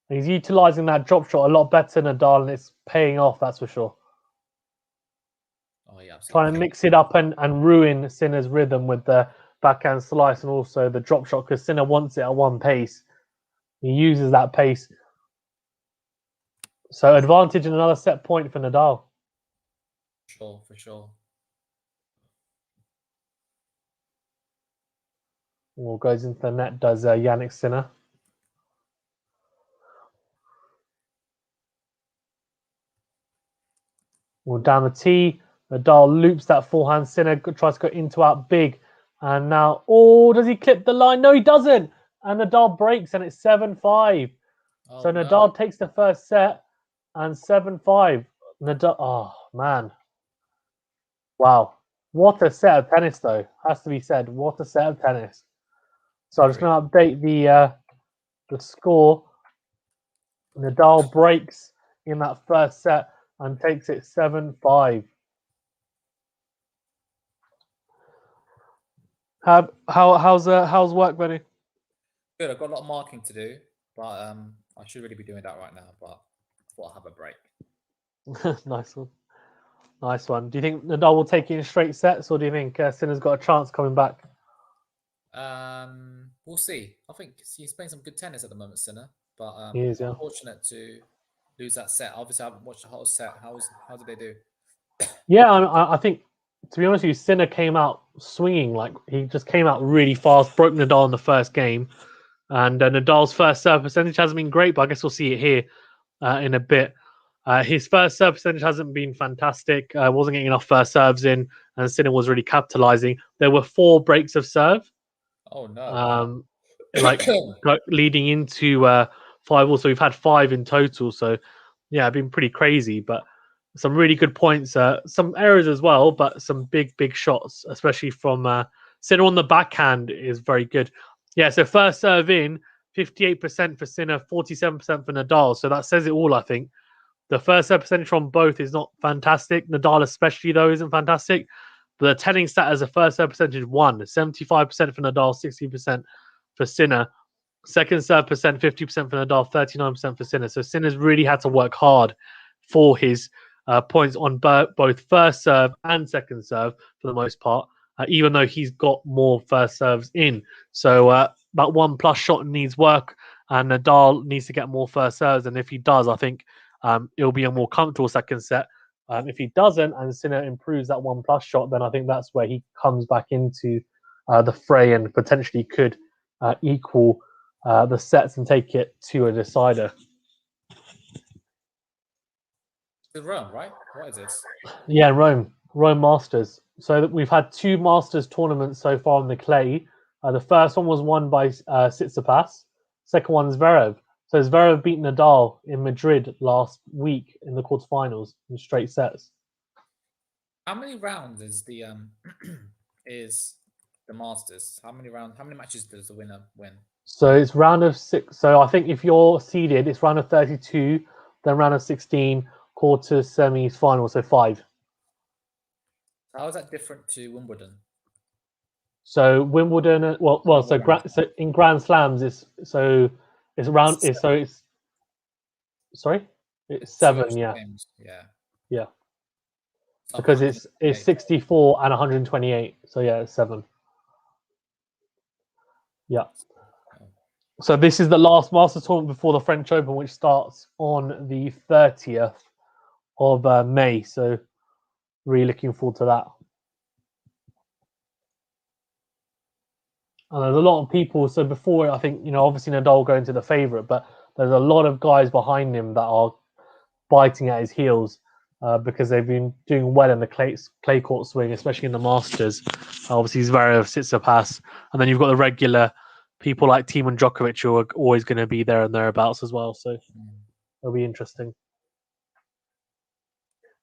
And he's utilizing that drop shot a lot better than Nadal, and it's paying off. That's for sure. Oh yeah, Trying to mix it up and ruin Sinner's rhythm with the backhand slice and also the drop shot because Sinner wants it at one pace. He uses that pace. So advantage and another set point for Nadal. Sure, for sure. Well, goes into the net, does Jannik Sinner. Well, down the tee, Nadal loops that forehand. Sinner tries to go into out big. And now, does he clip the line? No, he doesn't. And Nadal breaks, and it's 7-5. So Nadal takes the first set and 7-5. Nadal, oh, man. Wow. What a set of tennis, though. Has to be said. What a set of tennis. So I'm just going to update the score. Nadal breaks in that first set and takes it 7-5. How's work, Benny? Good. I've got a lot of marking to do, but I should really be doing that right now. But I thought I'll have a break. Nice one. Nice one. Do you think Nadal will take it in straight sets, or do you think Sinner's got a chance coming back? We'll see. I think he's playing some good tennis at the moment, Sinner. But He is, yeah. unfortunate to lose that set. Obviously, I haven't watched the whole set. How did they do? Yeah, I think to be honest with you, Sinner came out swinging. Like, he just came out really fast, broke Nadal in the first game. And Nadal's first serve percentage hasn't been great, but I guess we'll see it here in a bit. His first serve percentage hasn't been fantastic. Wasn't getting enough first serves in, and Sinner was really capitalizing. There were 4 breaks of serve, Oh no! like leading into 5. Also, we've had 5 in total. So, yeah, been pretty crazy. But some really good points. Some errors as well, but some big shots, especially from Sinner on the backhand is very good. Yeah. So first serve in, 58% for Sinner, 47% for Nadal. So that says it all, I think. The first serve percentage from both is not fantastic. Nadal, especially, though, isn't fantastic. But the telling stat as a first serve percentage 75% for Nadal, 60% for Sinner. Second serve percent, 50% for Nadal, 39% for Sinner. So Sinner's really had to work hard for his points on both first serve and second serve for the most part, even though he's got more first serves in. So that 1+ shot needs work, and Nadal needs to get more first serves. And if he does, I think it'll be a more comfortable second set. If he doesn't, and Sinner improves that 1+ shot, then I think that's where he comes back into the fray and potentially could equal the sets and take it to a decider. It's Rome, right? What is this? Yeah, Rome Masters. So we've had 2 Masters tournaments so far on the clay. The first one was won by Tsitsipas. Second one is Zverev. So Zverev beat Nadal in Madrid last week in the quarterfinals in straight sets. How many rounds is the is the Masters? How many rounds? How many matches does the winner win? So it's round of 6. So I think if you're seeded, it's round of 32, then round of 16, quarters, semis, final. So 5. How is that different to Wimbledon? So Wimbledon, so in Grand Slams, it's sorry, it's 7, yeah, Games. Yeah. yeah, So because it's 64 and 128, so yeah, it's 7, yeah. So this is the last Masters tournament before the French Open, which starts on the 30th of May. So really looking forward to that. And there's a lot of people. So before, I think, obviously Nadal going to the favourite, but there's a lot of guys behind him that are biting at his heels because they've been doing well in the clay court swing, especially in the Masters. Obviously, Zverev, Tsitsipas, and then you've got the regular people like Thiem and Djokovic who are always going to be there and thereabouts as well. So it'll be interesting.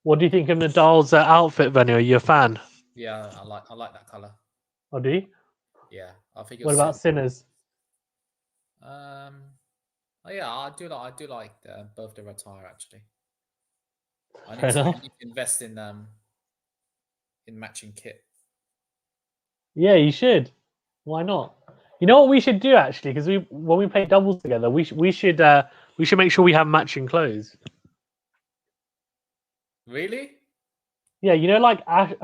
What do you think of Nadal's outfit, Venue? Are you a fan? Yeah, I like that color. Oh, do you? Yeah, I think. What about Sinner's? Oh yeah, I do like both the attire actually. I need to invest in matching kit. Yeah, you should. Why not? You know what we should do actually? Because when we play doubles together, we should make sure we have matching clothes. Really? Yeah, like Ash,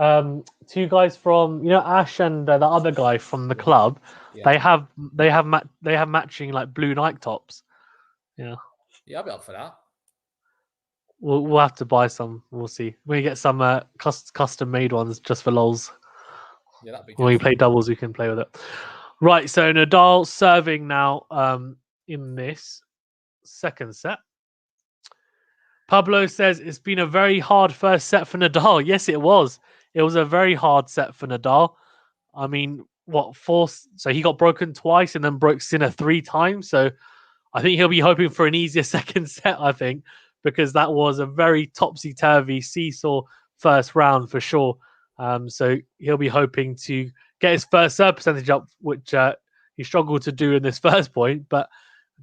2 guys from Ash and the other guy from the club. Yeah. They have matching like blue Nike tops. Yeah. Yeah, I'll be up for that. We'll have to buy some. We'll see. We get some custom made ones just for lols. Yeah, that'd be good. When we play doubles, we can play with it. Right. So Nadal serving now in this second set. Pablo says it's been a very hard first set for Nadal. Yes, it was. It was a very hard set for Nadal. I mean, so he got broken twice and then broke Sinner 3 times. So I think he'll be hoping for an easier second set, I think, because that was a very topsy-turvy seesaw first round for sure. So he'll be hoping to get his first serve percentage up, which he struggled to do in this first point, but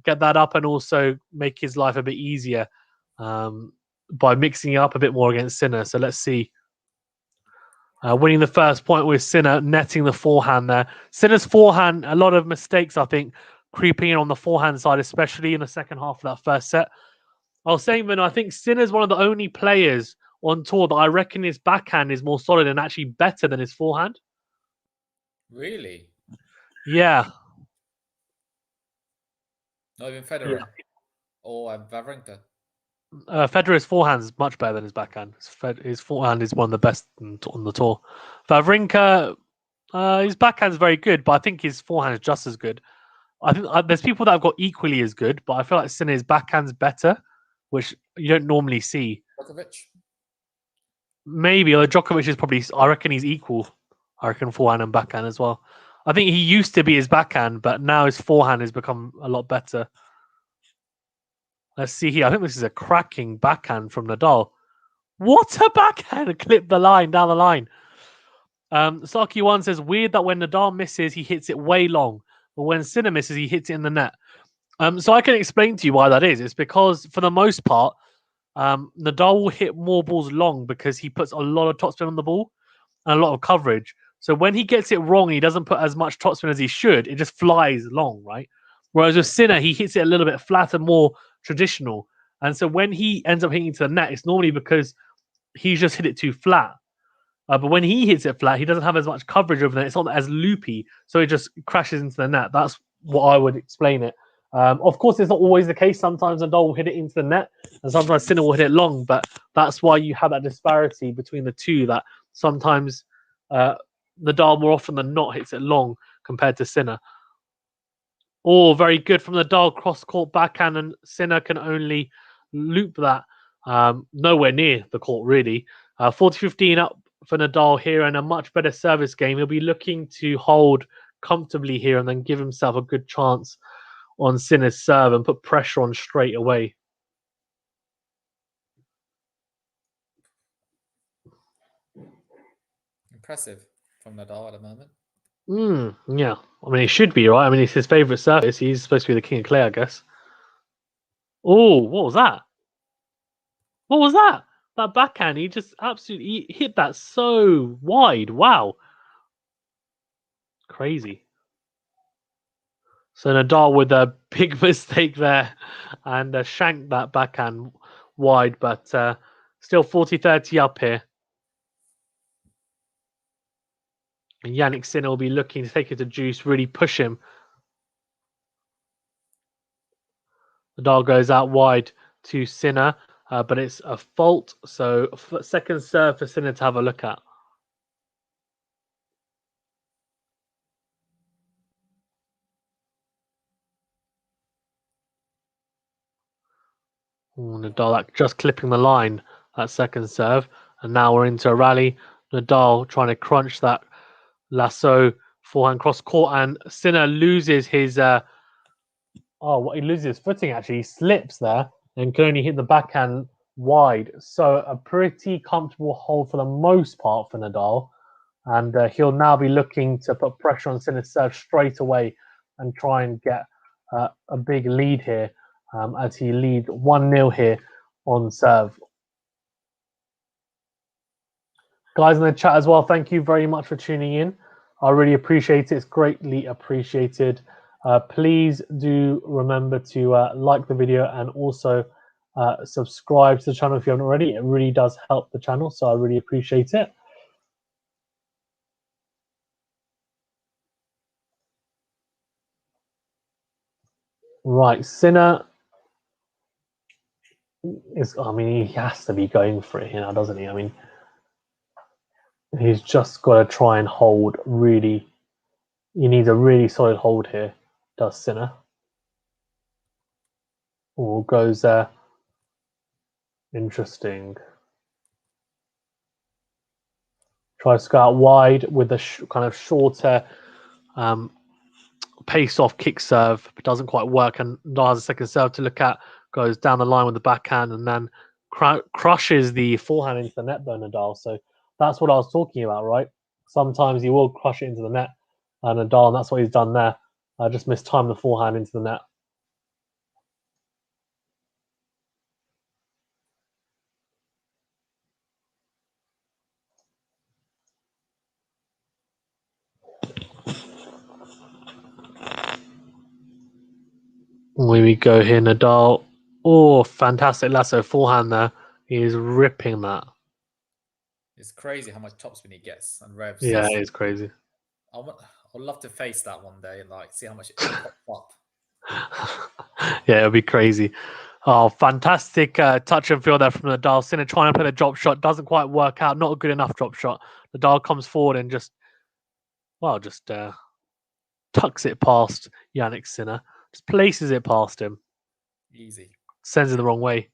get that up and also make his life a bit easier by mixing it up a bit more against Sinner. So let's see. Winning the first point with Sinner, netting the forehand there. Sinner's forehand, a lot of mistakes, I think, creeping in on the forehand side, especially in the second half of that first set. I was saying, man, I think Sinner's one of the only players on tour that I reckon his backhand is more solid and actually better than his forehand. Really? Yeah. Not even Federer or Wawrinka. Federer's forehand is much better than his backhand. His forehand is one of the best on the tour. Wawrinka, his backhand is very good, but I think his forehand is just as good. I think there's people that have got equally as good, but I feel like Sinner's backhand's better, which you don't normally see. Djokovic. Maybe, or Djokovic is probably. I reckon he's equal. I reckon forehand and backhand as well. I think he used to be his backhand, but now his forehand has become a lot better. Let's see here. I think this is a cracking backhand from Nadal. What a backhand! Clip the line down the line. Saki One says weird that when Nadal misses, he hits it way long, but when Sinner misses, he hits it in the net. So I can explain to you why that is. It's because for the most part, Nadal will hit more balls long because he puts a lot of topspin on the ball and a lot of coverage. So when he gets it wrong, he doesn't put as much topspin as he should. It just flies long, right? Whereas with Sinner, he hits it a little bit flatter, more traditional. And so when he ends up hitting to the net, it's normally because he's just hit it too flat. But when he hits it flat, he doesn't have as much coverage over there. It's not as loopy, so it just crashes into the net. That's what I would explain it. Of course, it's not always the case. Sometimes Nadal will hit it into the net, and sometimes Sinner will hit it long. But that's why you have that disparity between the two. That sometimes Nadal more often than not hits it long compared to Sinner. Oh, very good from Nadal cross court backhand, and Sinner can only loop that nowhere near the court really. 40-15 up for Nadal here, and a much better service game. He'll be looking to hold comfortably here and then give himself a good chance on Sinner's serve and put pressure on straight away. Impressive from Nadal at the moment. Yeah, I mean, he should be, right? I mean, it's his favourite surface. He's supposed to be the king of clay, I guess. Oh, what was that? What was that? That backhand, he just absolutely hit that so wide. Wow. Crazy. So Nadal with a big mistake there and shanked that backhand wide, but still 40-30 up here. And Jannick Sinner will be looking to take it to juice, really push him. Nadal goes out wide to Sinner, but it's a fault. So second serve for Sinner to have a look at. Ooh, Nadal just clipping the line, that second serve. And now we're into a rally. Nadal trying to crunch that lasso forehand cross court, and Sinner loses his he loses his footing actually. He slips there and can only hit the backhand wide. So a pretty comfortable hold for the most part for Nadal. And he'll now be looking to put pressure on Sinner's serve straight away and try and get a big lead here as he leads 1-0 here on serve. Guys in the chat as well, thank you very much for tuning in. I really appreciate it. It's greatly appreciated. Please do remember to like the video and also subscribe to the channel if you haven't already. It really does help the channel, so I really appreciate it. Right, Sinner is, I mean, he has to be going for it here now, doesn't he? I mean, he's just got to try and hold really. He needs a really solid hold here, does Sinner. Or goes there. Interesting. Tries to go out wide with a kind of shorter pace-off kick serve, but doesn't quite work. And Nadal has a second serve to look at. Goes down the line with the backhand and then crushes the forehand into the net, though, Nadal. So that's what I was talking about, right? Sometimes he will crush it into the net, Nadal, and that's what he's done there. Just mistimed the forehand into the net. Here we go here, Nadal. Oh, fantastic lasso forehand there. He is ripping that. It's crazy how much topspin he gets and revs. Yeah, it is crazy. I'd love to face that one day and like see how much it pops up. Yeah, it'll be crazy. Oh, fantastic touch and feel there from Nadal. Sinner trying to play the drop shot. Doesn't quite work out. Not a good enough drop shot. Nadal comes forward and just tucks it past Jannick Sinner. Just places it past him. Easy. Sends it the wrong way.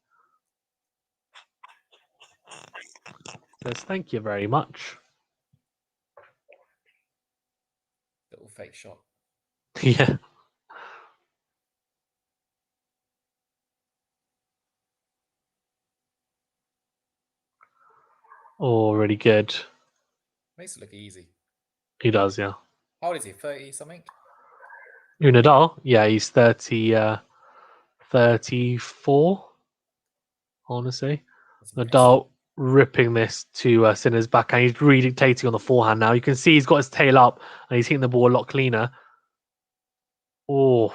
Says, thank you very much. Little fake shot. Yeah. Oh, really good. Makes it look easy. He does, yeah. How old is he? 30 something? Who, Nadal? Yeah, he's 34, I want to say. That's impressive. Nadal ripping this to Sinner's backhand. He's really dictating on the forehand now. You can see he's got his tail up and he's hitting the ball a lot cleaner. Oh,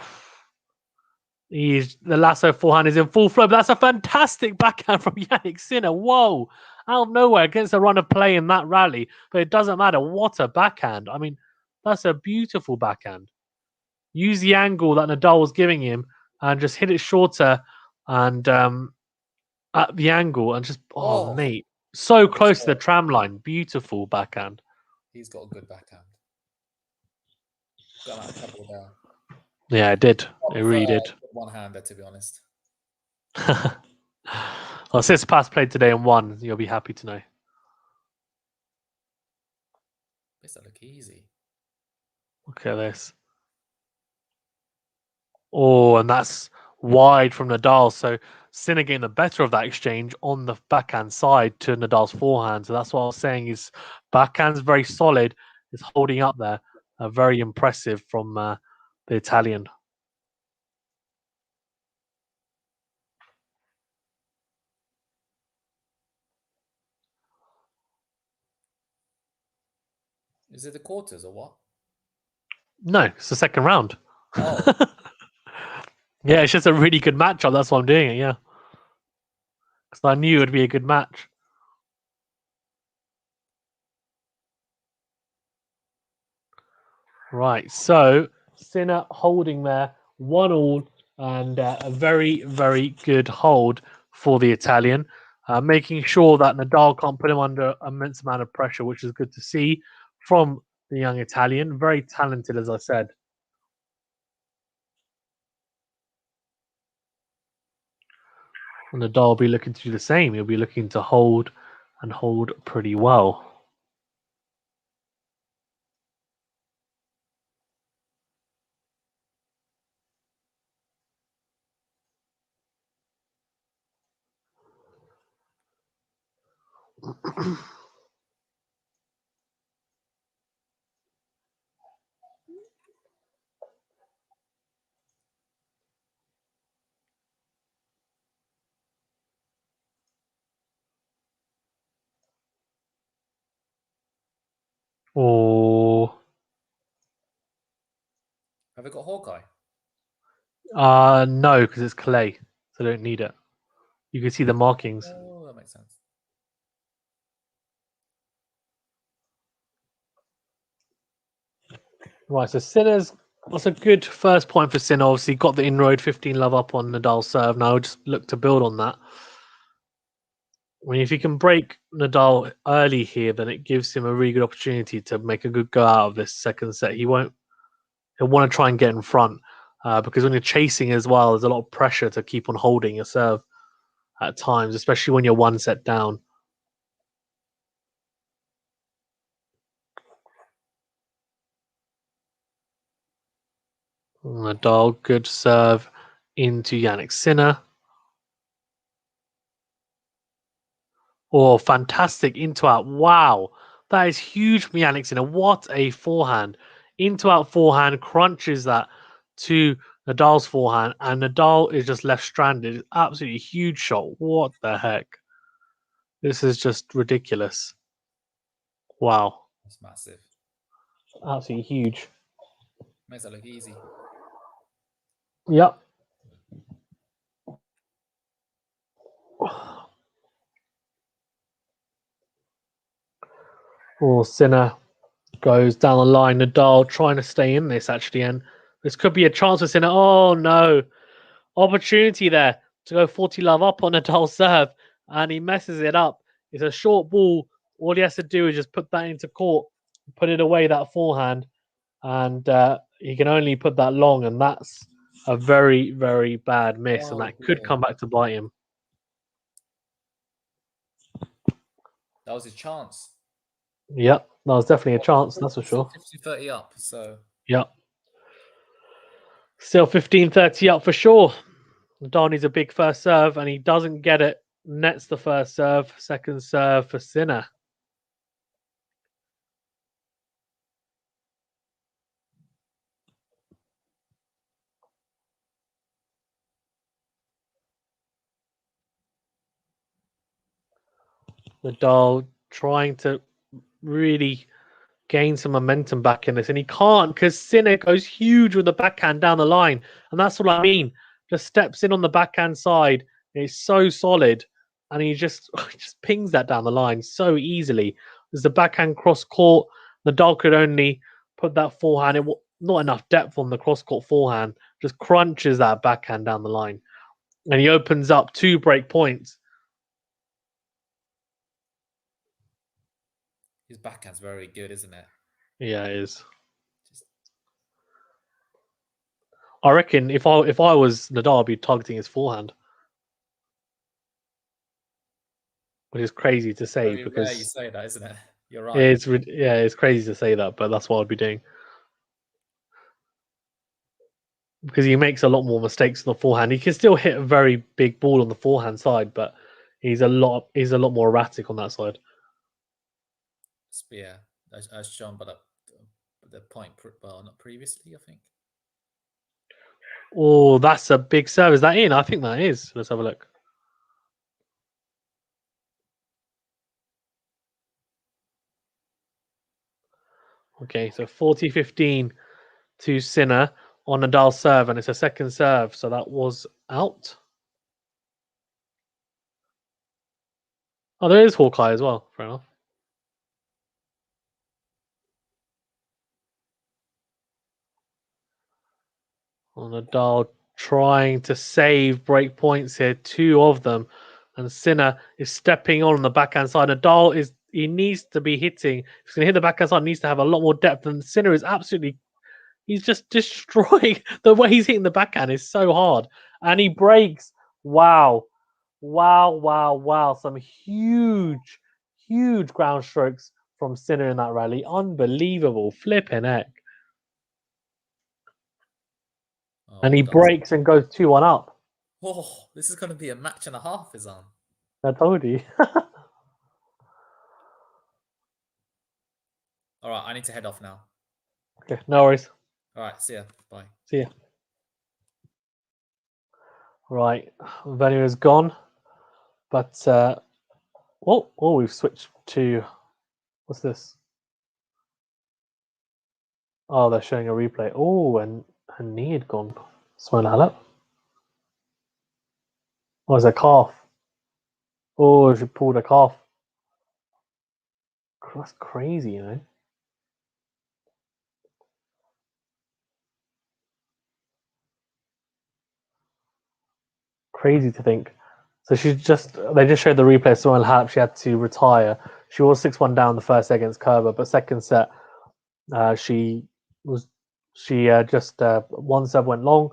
the lasso forehand is in full flow, but that's a fantastic backhand from Jannick Sinner. Whoa, out of nowhere against a run of play in that rally, but it doesn't matter. What a backhand. I mean, that's a beautiful backhand. Use the angle that Nadal was giving him and just hit it shorter and at the angle and just, mate, so close to the tram line. Beautiful backhand. He's got a good backhand. Got that couple there. Yeah, it did. It really did. One-hander, to be honest. Well, Tsitsipas played today and won. You'll be happy to know. Makes that look easy. Look at this. Oh, and that's wide from Nadal. So Sinner getting the better of that exchange on the backhand side to Nadal's forehand. So that's what I was saying. His backhand's very solid. It's holding up there. Very impressive from the Italian. Is it the quarters or what? No, it's the second round. Oh. Yeah, it's just a really good matchup. That's why I'm doing it, yeah. Because I knew it would be a good match. Right, so Sinner holding there, 1-1, and a very, very good hold for the Italian, making sure that Nadal can't put him under immense amount of pressure, which is good to see from the young Italian. Very talented, as I said. And Nadal will be looking to do the same. He'll be looking to hold and hold pretty well. Oh. Have we got Hawkeye? No, because it's clay, so I don't need it. You can see the markings. Oh, that makes sense. Right, so Sinner's, that's a good first point for Sinner. Obviously, got the inroad, 15 love up on Nadal's serve. Now just look to build on that. I mean, if he can break Nadal early here, then it gives him a really good opportunity to make a good go out of this second set. He'll want to try and get in front because when you're chasing as well, there's a lot of pressure to keep on holding your serve at times, especially when you're one set down. Nadal, good serve into Jannick Sinner. Oh, fantastic into out. Wow. That is huge from Jannick Sinner. What a forehand. Into out forehand, crunches that to Nadal's forehand, and Nadal is just left stranded. Absolutely huge shot. What the heck? This is just ridiculous. Wow. That's massive. Absolutely huge. Makes that look easy. Yep. Oh, Sinner goes down the line. Nadal trying to stay in this actually, and this could be a chance for Sinner. Oh no, opportunity there. to go 40 love up on Nadal's serve, and he messes it up. It's a short ball. All he has to do is just put that into court, put it away, that forehand, and he can only put that long, and that's a very, very bad miss, and Oh, that could come back to bite him. that was his chance. Yep, that was definitely a chance, that's for sure. 50-30 up, so. Yep. Still 15-30 up for sure. Nadal needs a big first serve, and he doesn't get it. Nets the first serve. Second serve for Sinner. Nadal trying to really gain some momentum back in this, and he can't because Sinner goes huge with the backhand down the line, and that's what I mean. Just steps in on the backhand side. It's so solid, and he just pings that down the line so easily. There's the backhand cross court. Nadal could only put that forehand. Not enough depth on the cross court forehand. Just crunches that backhand down the line, and he opens up 2 break points. His backhand's very good, isn't it? Yeah, it is. I reckon if I was Nadal, I'd be targeting his forehand, which is crazy to say Very because rare you say that, isn't it? You're right. it's crazy to say that, but that's what I'd be doing because he makes a lot more mistakes on the forehand. He can still hit a very big ball on the forehand side, but he's a lot more erratic on that side. Yeah, as shown by the point, well, not previously, I think. Oh, that's a big serve. Is that in? I think that is. Let's have a look. Okay, so 40-15 to Sinner on Nadal's serve, and it's a second serve, so that was out. Oh, there is Hawkeye as well. Fair enough. On Nadal trying to save break points here, 2 of them, and Sinner is stepping on the backhand side. Nadal he needs to be hitting. If he's going to hit the backhand side, needs to have a lot more depth. And Sinner is absolutely, he's just destroying the way he's hitting the backhand is so hard, and he breaks. Wow. Some huge ground strokes from Sinner in that rally. Unbelievable, flipping heck. Oh, And he well done. breaks and goes 2-1 up. Oh, this is going to be a match and a half, Izan. I told you. All right, I need to head off now. Okay, no worries. All right, see ya. Bye. See ya. Right, venue is gone. But, we've switched to, what's this? Oh, they're showing a replay. Oh, and her knee had gone. Smail halap. Oh, it's a calf. Oh, she pulled a calf. That's crazy, you know. Crazy to think. So they just showed the replay of Smail halap. She had to retire. She was 6-1 down the first set against Kerber, but second set, she just one serve went long,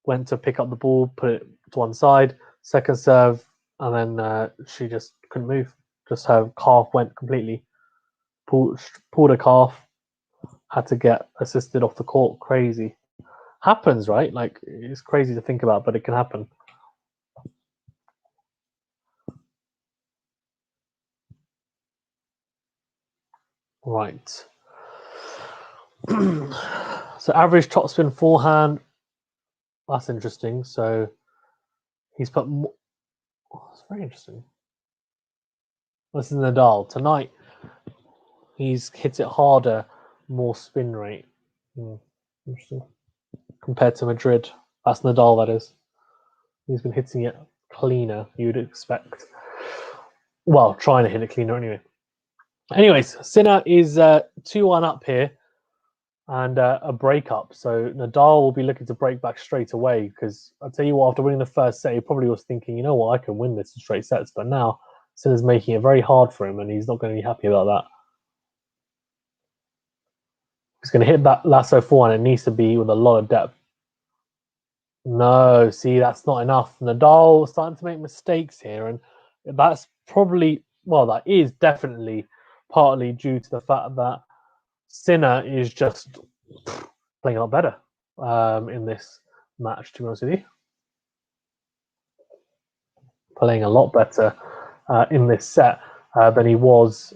went to pick up the ball, put it to one side, second serve, and then she just couldn't move. Just her calf went completely. Pulled a calf, had to get assisted off the court. Crazy. Happens, right? Like, it's crazy to think about, but it can happen. Right. So average topspin forehand. That's interesting. So he's put more. Oh, that's very interesting. This is Nadal. Tonight, he's hit it harder, more spin rate. Interesting. Compared to Madrid. That's Nadal, that is. He's been hitting it cleaner, you'd expect. Well, trying to hit it cleaner anyway. Anyways, Sinner is 2-1 up here. and a breakup. So Nadal will be looking to break back straight away because I'll tell you what, after winning the first set, he probably was thinking, you know what, I can win this in straight sets. But now Sinner's making it very hard for him, and he's not going to be happy about that. He's going to hit that lasso forehand. It needs to be with a lot of depth. No, see, that's not enough. Nadal starting to make mistakes here, and that's probably, well, that is definitely partly due to the fact that Sinner is just playing a lot better in this match, to be honest with you. Playing a lot better in this set than he was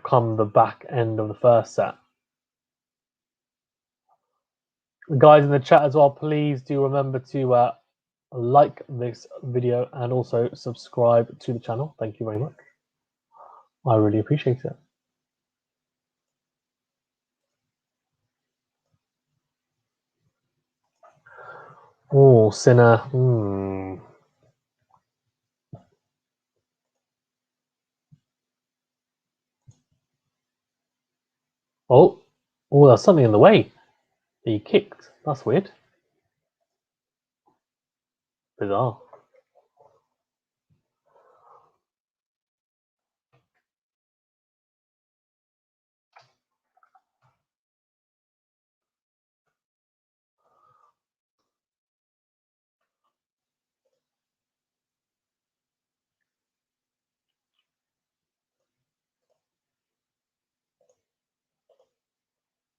come the back end of the first set. Guys in the chat as well, please do remember to like this video and also subscribe to the channel. Thank you very much. I really appreciate it. Oh, Sinner. Oh, there's something in the way. He kicked. That's weird. Bizarre.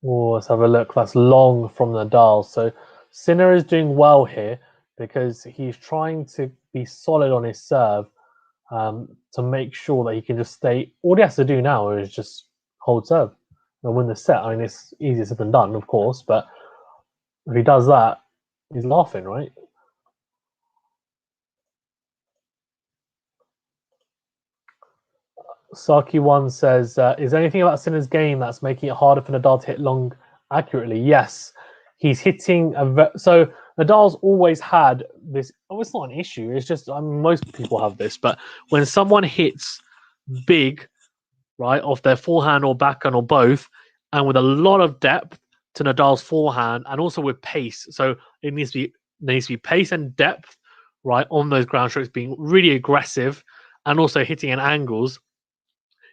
Oh, let's have a look. That's long from Nadal. So Sinner is doing well here because he's trying to be solid on his serve to make sure that he can just stay. All he has to do now is just hold serve and win the set. I mean, it's easier said than done, of course, but if he does that, he's laughing, right? Saki1 says, is there anything about Sinner's game that's making it harder for Nadal to hit long accurately? Yes. He's hitting so Nadal's always had this. Oh, it's not an issue. It's just, I mean, most people have this, but when someone hits big, right, off their forehand or backhand or both, and with a lot of depth to Nadal's forehand, and also with pace, so it needs to be there needs to be pace and depth, right, on those ground strokes, being really aggressive, and also hitting at angles.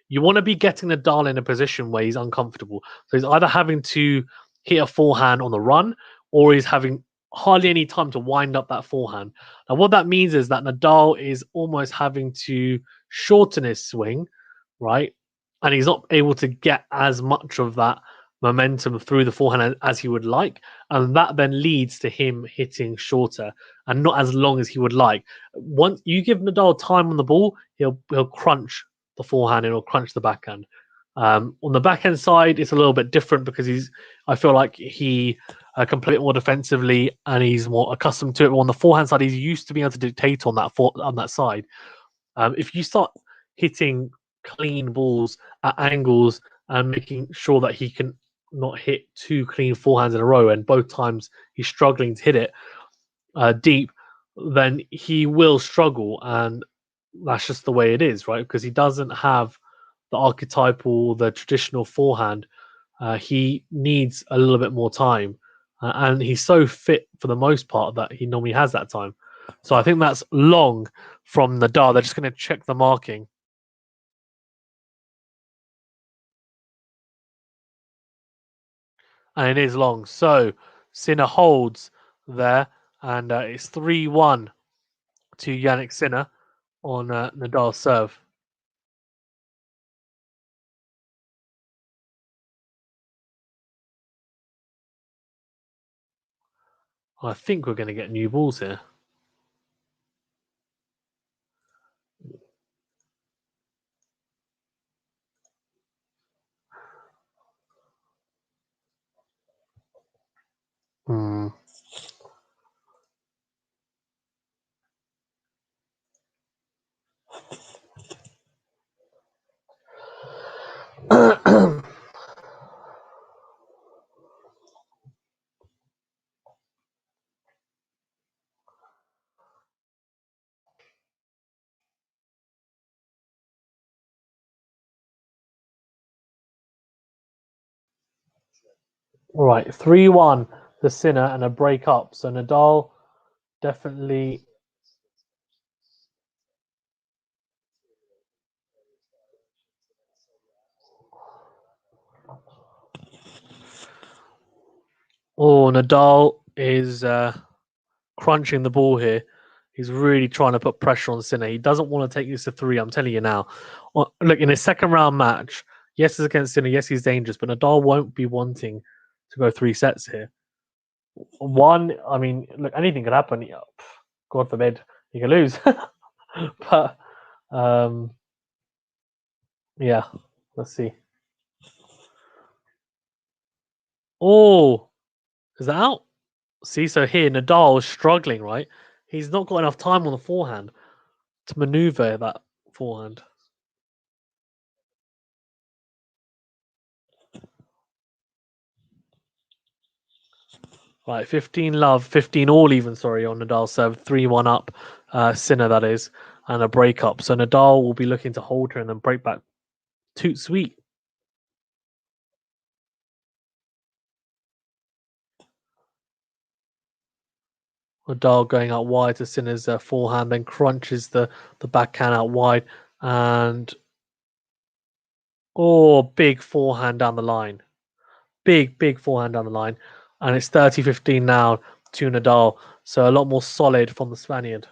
You want to be getting Nadal in a position where he's uncomfortable. So he's either having to hit a forehand on the run, or he's having hardly any time to wind up that forehand. Now, what that means is that Nadal is almost having to shorten his swing, right? And he's not able to get as much of that momentum through the forehand as he would like. And that then leads to him hitting shorter and not as long as he would like. Once you give Nadal time on the ball, he'll crunch the forehand and he'll crunch the backhand. On the backhand side, it's a little bit different because I feel like he can play it more defensively and he's more accustomed to it. But on the forehand side, he's used to being able to dictate on that side. If you start hitting clean balls at angles and making sure that he can not hit two clean forehands in a row, and both times he's struggling to hit it deep, then he will struggle, and that's just the way it is, right? Because he doesn't have the archetypal, the traditional forehand. He needs a little bit more time, and he's so fit for the most part that he normally has that time. So I think that's long from Nadal. They're just going to check the marking. And it is long. So Sinner holds there, and it's 3-1 to Jannick Sinner on Nadal's serve. I think we're going to get new balls here. Hmm. Right, 3-1 to Sinner and a break up. So Nadal definitely. Oh, Nadal is crunching the ball here. He's really trying to put pressure on Sinner. He doesn't want to take this to 3. I'm telling you now. Look, in his second round match, yes, it's against Sinner. Yes, he's dangerous, but Nadal won't be wanting to go 3 sets here. One, I mean, look, anything could happen. God forbid he could lose. But um, yeah, let's see. Oh, is that out? See, so here Nadal is struggling, right? He's not got enough time on the forehand to maneuver that forehand. Right, 15 love, 15 all even, sorry, on Nadal serve, 3-1 up, Sinner that is, and a break up. So Nadal will be looking to hold her and then break back. Toot sweet. Nadal going out wide to Sinner's forehand, then crunches the backhand out wide, and big forehand down the line. Big forehand down the line. And it's 30-15 now to Nadal. So a lot more solid from the Spaniard.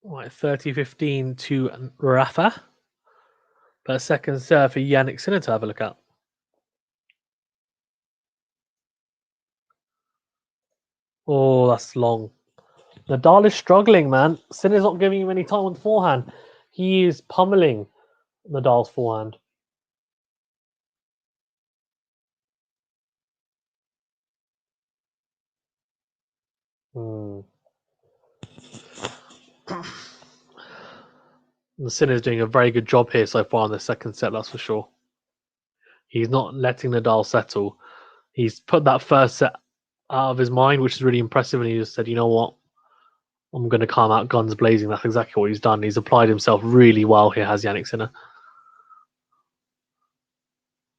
Right, 30-15 to Rafa. But a second serve for Jannick Sinner to have a look at. Oh, that's long. Nadal is struggling, man. Sinner's not giving him any time on the forehand. He is pummeling Nadal's forehand. Hmm. And Sinner's doing a very good job here so far in the second set, that's for sure. He's not letting Nadal settle. He's put that first set out of his mind, which is really impressive, and he just said, you know what? I'm going to come out guns blazing. That's exactly what he's done. He's applied himself really well here, has Jannik Sinner.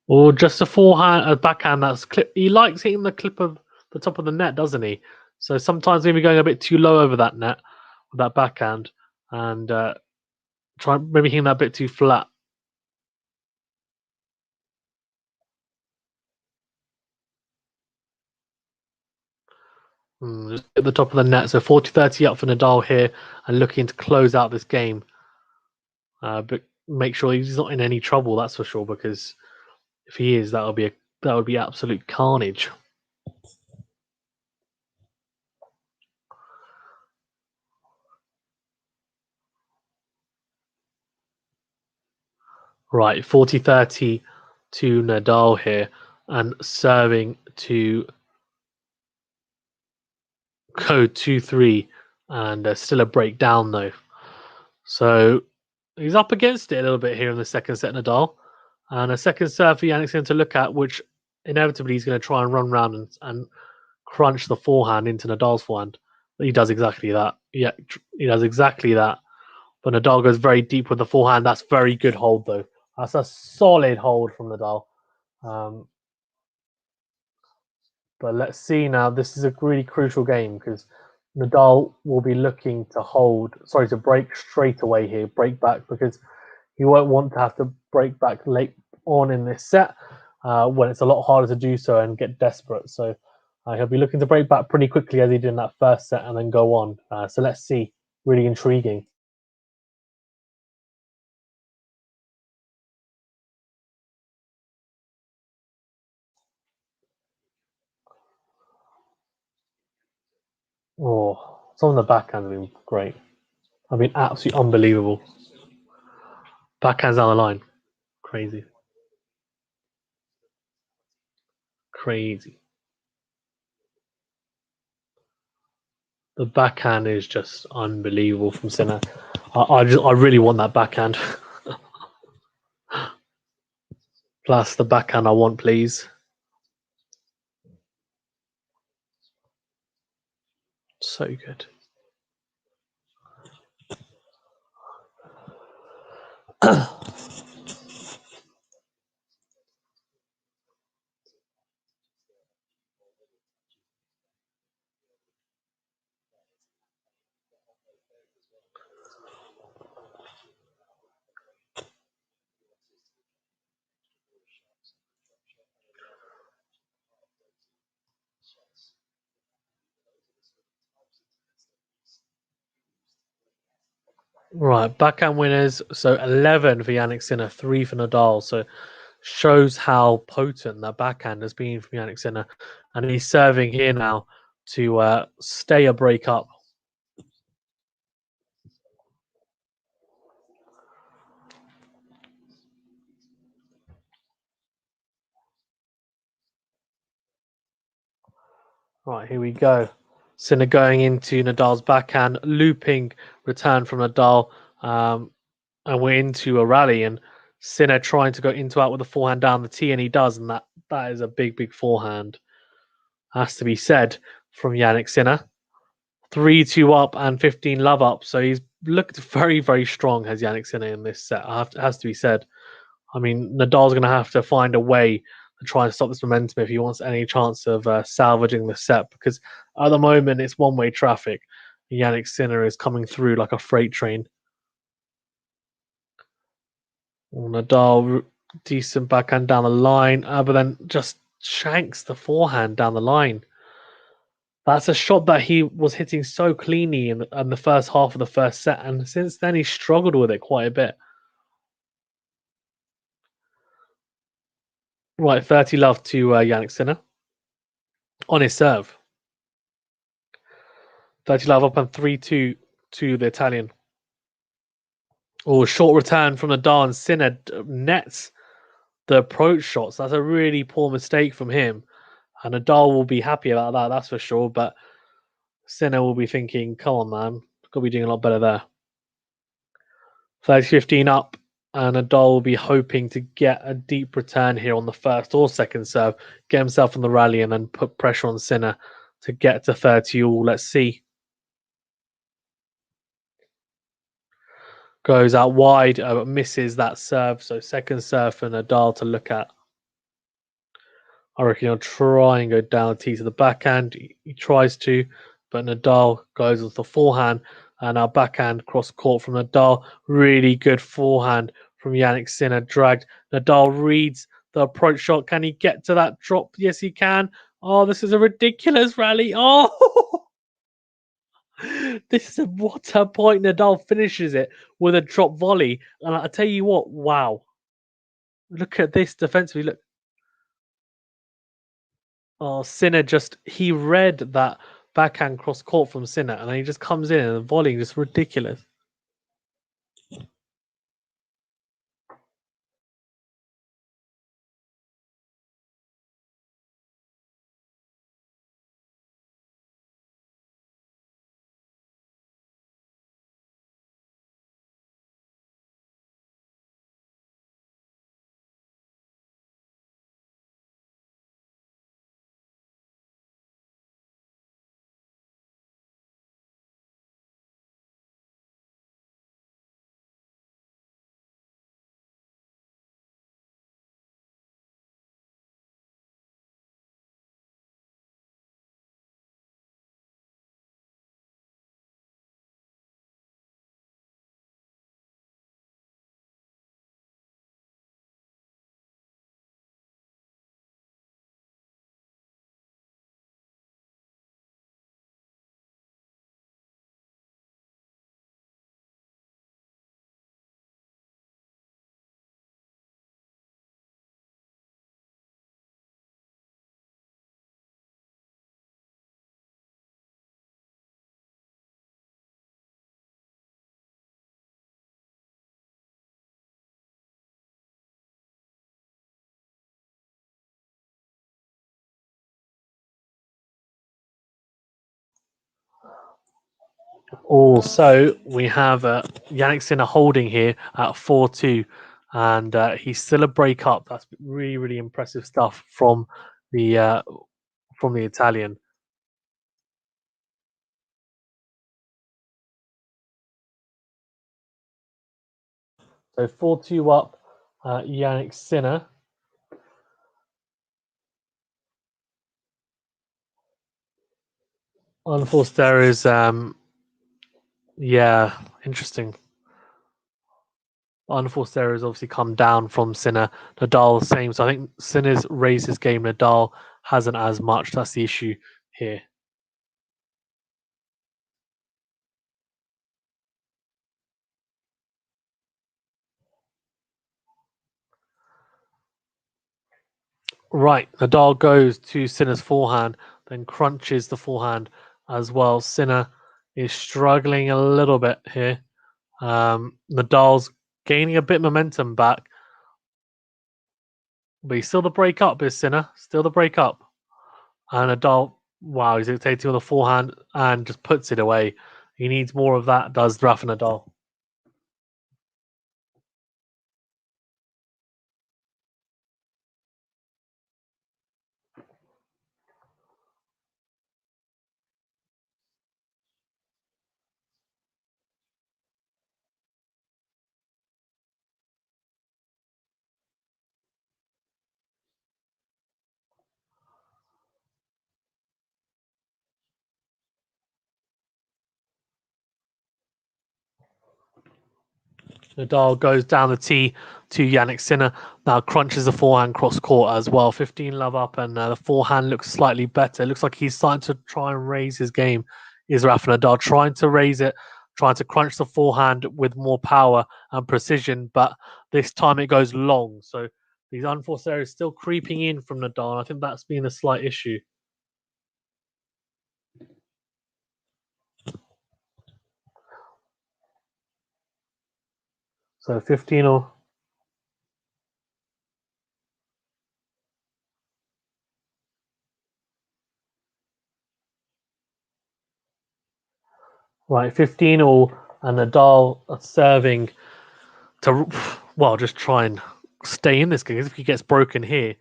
Or just a backhand that's clip. He likes hitting the clip of the top of the net, doesn't he? So sometimes maybe going a bit too low over that net with that backhand, and try maybe hitting that a bit too flat. Just at the top of the net. So 40-30 up for Nadal here, and looking to close out this game. But make sure he's not in any trouble. That's for sure, because if he is, that would be absolute carnage. Right, 40-30 to Nadal here, and serving to go 2-3, and still a breakdown though. So he's up against it a little bit here in the second set, Nadal, and a second serve for Jannik Sinner to look at, which inevitably he's going to try and run around and crunch the forehand into Nadal's forehand. He does exactly that. Yeah, he does exactly that. But Nadal goes very deep with the forehand. That's very good hold though. That's a solid hold from Nadal. Um, But let's see now. This is a really crucial game because Nadal will be looking to to break straight away here, break back, because he won't want to have to break back late on in this set when it's a lot harder to do so and get desperate. So he'll be looking to break back pretty quickly as he did in that first set and then go on. So let's see. Really intriguing. Oh, some of the backhands have been great. I've been absolutely unbelievable. Backhands down the line. Crazy. Crazy. The backhand is just unbelievable from Sinner. I really want that backhand. Plus the backhand I want, please. So good. Right, backhand winners. So 11 for Jannik Sinner, 3 for Nadal. So shows how potent that backhand has been from Jannik Sinner. And he's serving here now to stay a break up. Right, here we go. Sinner going into Nadal's backhand, looping return from Nadal. And we're into a rally. And Sinner trying to go into out with the forehand down the tee, and he does. And that is a big forehand. Has to be said from Jannik Sinner. 3-2 up and 15 love up. So he's looked very strong, has Jannik Sinner in this set. Has to be said. I mean, Nadal's going to have to find a way to try and stop this momentum if he wants any chance of salvaging the set, because at the moment it's one-way traffic. Jannik Sinner is coming through like a freight train. Nadal, decent backhand down the line, but then just shanks the forehand down the line. That's a shot that he was hitting so cleanly in the first half of the first set, and since then he's struggled with it quite a bit. Right, 30 love to Jannik Sinner on his serve. 30 love up and 3-2 to the Italian. Oh, short return from Nadal, and Sinner nets the approach shots. That's a really poor mistake from him. And Nadal will be happy about that, that's for sure. But Sinner will be thinking, come on, man. Got to be doing a lot better there. 30-15 up. And Nadal will be hoping to get a deep return here on the first or second serve, get himself on the rally, and then put pressure on Sinner to get to 30 all. Let's see. Goes out wide, misses that serve. So second serve for Nadal to look at. I reckon he'll try and go down the tee to the backhand. He tries to, but Nadal goes with the forehand. And our backhand cross court from Nadal. Really good forehand from Jannik Sinner. Dragged. Nadal reads the approach shot. Can he get to that drop? Yes, he can. Oh, this is a ridiculous rally. Oh, this is what a point. Nadal finishes it with a drop volley. And I tell you what, wow. Look at this defensively. Look. Oh, Sinner he read that backhand cross court from Sinner, and then he just comes in and the volley just ridiculous. Also, we have Jannick Sinner holding here at 4-2, and he's still a break up. That's really, really impressive stuff the from the Italian. So 4-2 up, Jannick Sinner. Unforced errors, yeah, interesting. Unforced errors obviously come down from Sinner. Nadal, same. So I think Sinner's raised his game. Nadal hasn't as much. That's the issue here. Right, Nadal goes to Sinner's forehand, then crunches the forehand as well. Sinner is struggling a little bit here. Nadal's gaining a bit of momentum back, but he's still the break up, is Sinner. Still the break up. And Nadal, wow, he's dictating on the forehand and just puts it away. He needs more of that, does Rafa Nadal. Nadal goes down the tee to Jannik Sinner. Now crunches the forehand cross court as well. 15-love up, and the forehand looks slightly better. It looks like he's starting to try and raise his game. Is Rafa Nadal trying to raise it, trying to crunch the forehand with more power and precision, but this time it goes long. So these unforced errors still creeping in from Nadal. I think that's been a slight issue. So 15 or right, 15 all, and Nadal serving to just try and stay in this game. If he gets broken here,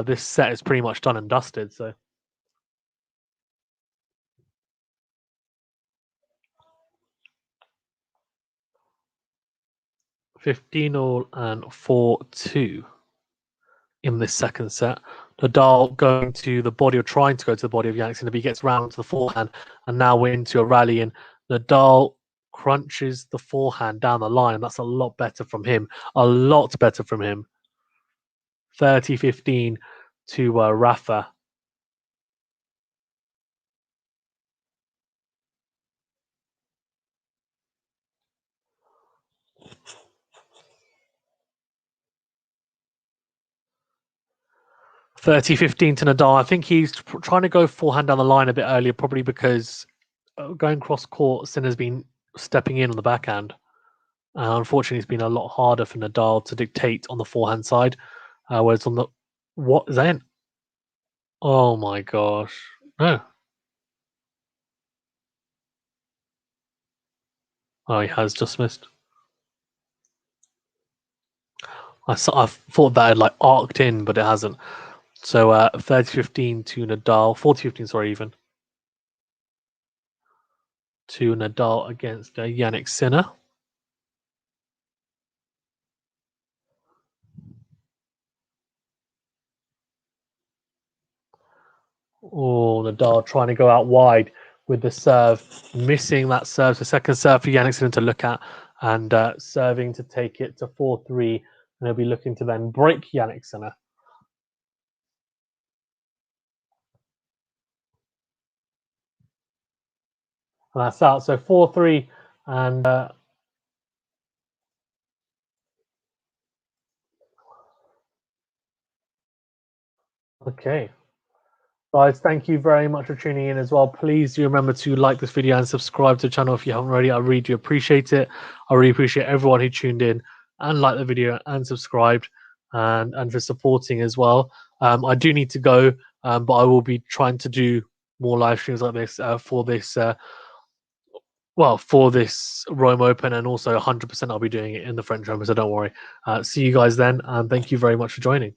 this set is pretty much done and dusted. So 15 all and 4-2 in this second set. Nadal going to the body or trying to go to the body of Jannik Sinner, but he gets round to the forehand, and now we're into a rally. And Nadal crunches the forehand down the line. That's a lot better from him. A lot better from him. 30-15 to Rafa. (30-15) to Nadal. I think he's trying to go forehand down the line a bit earlier, probably because going cross court, Sinner's been stepping in on the backhand. Unfortunately, it's been a lot harder for Nadal to dictate on the forehand side. Whereas on the what is that? Oh my gosh! No. Oh, he has just missed. I thought that had like arced in, but it hasn't. So 30-15 to Nadal. 40-15, sorry, even to Nadal against Jannik Sinner. Oh, Nadal trying to go out wide with the serve, missing that serve. The second serve for Jannik Sinner to look at, and serving to take it to 4-3. And he'll be looking to then break Jannik Sinner. And that's out. So 4-3. And okay. Guys, thank you very much for tuning in as well. Please do remember to like this video and subscribe to the channel if you haven't already. I really do appreciate it. I really appreciate everyone who tuned in and liked the video and subscribed and for supporting as well. I do need to go, but I will be trying to do more live streams like this for this well, for this Rome Open, and also 100% I'll be doing it in the French Open, so don't worry. See you guys then, and thank you very much for joining.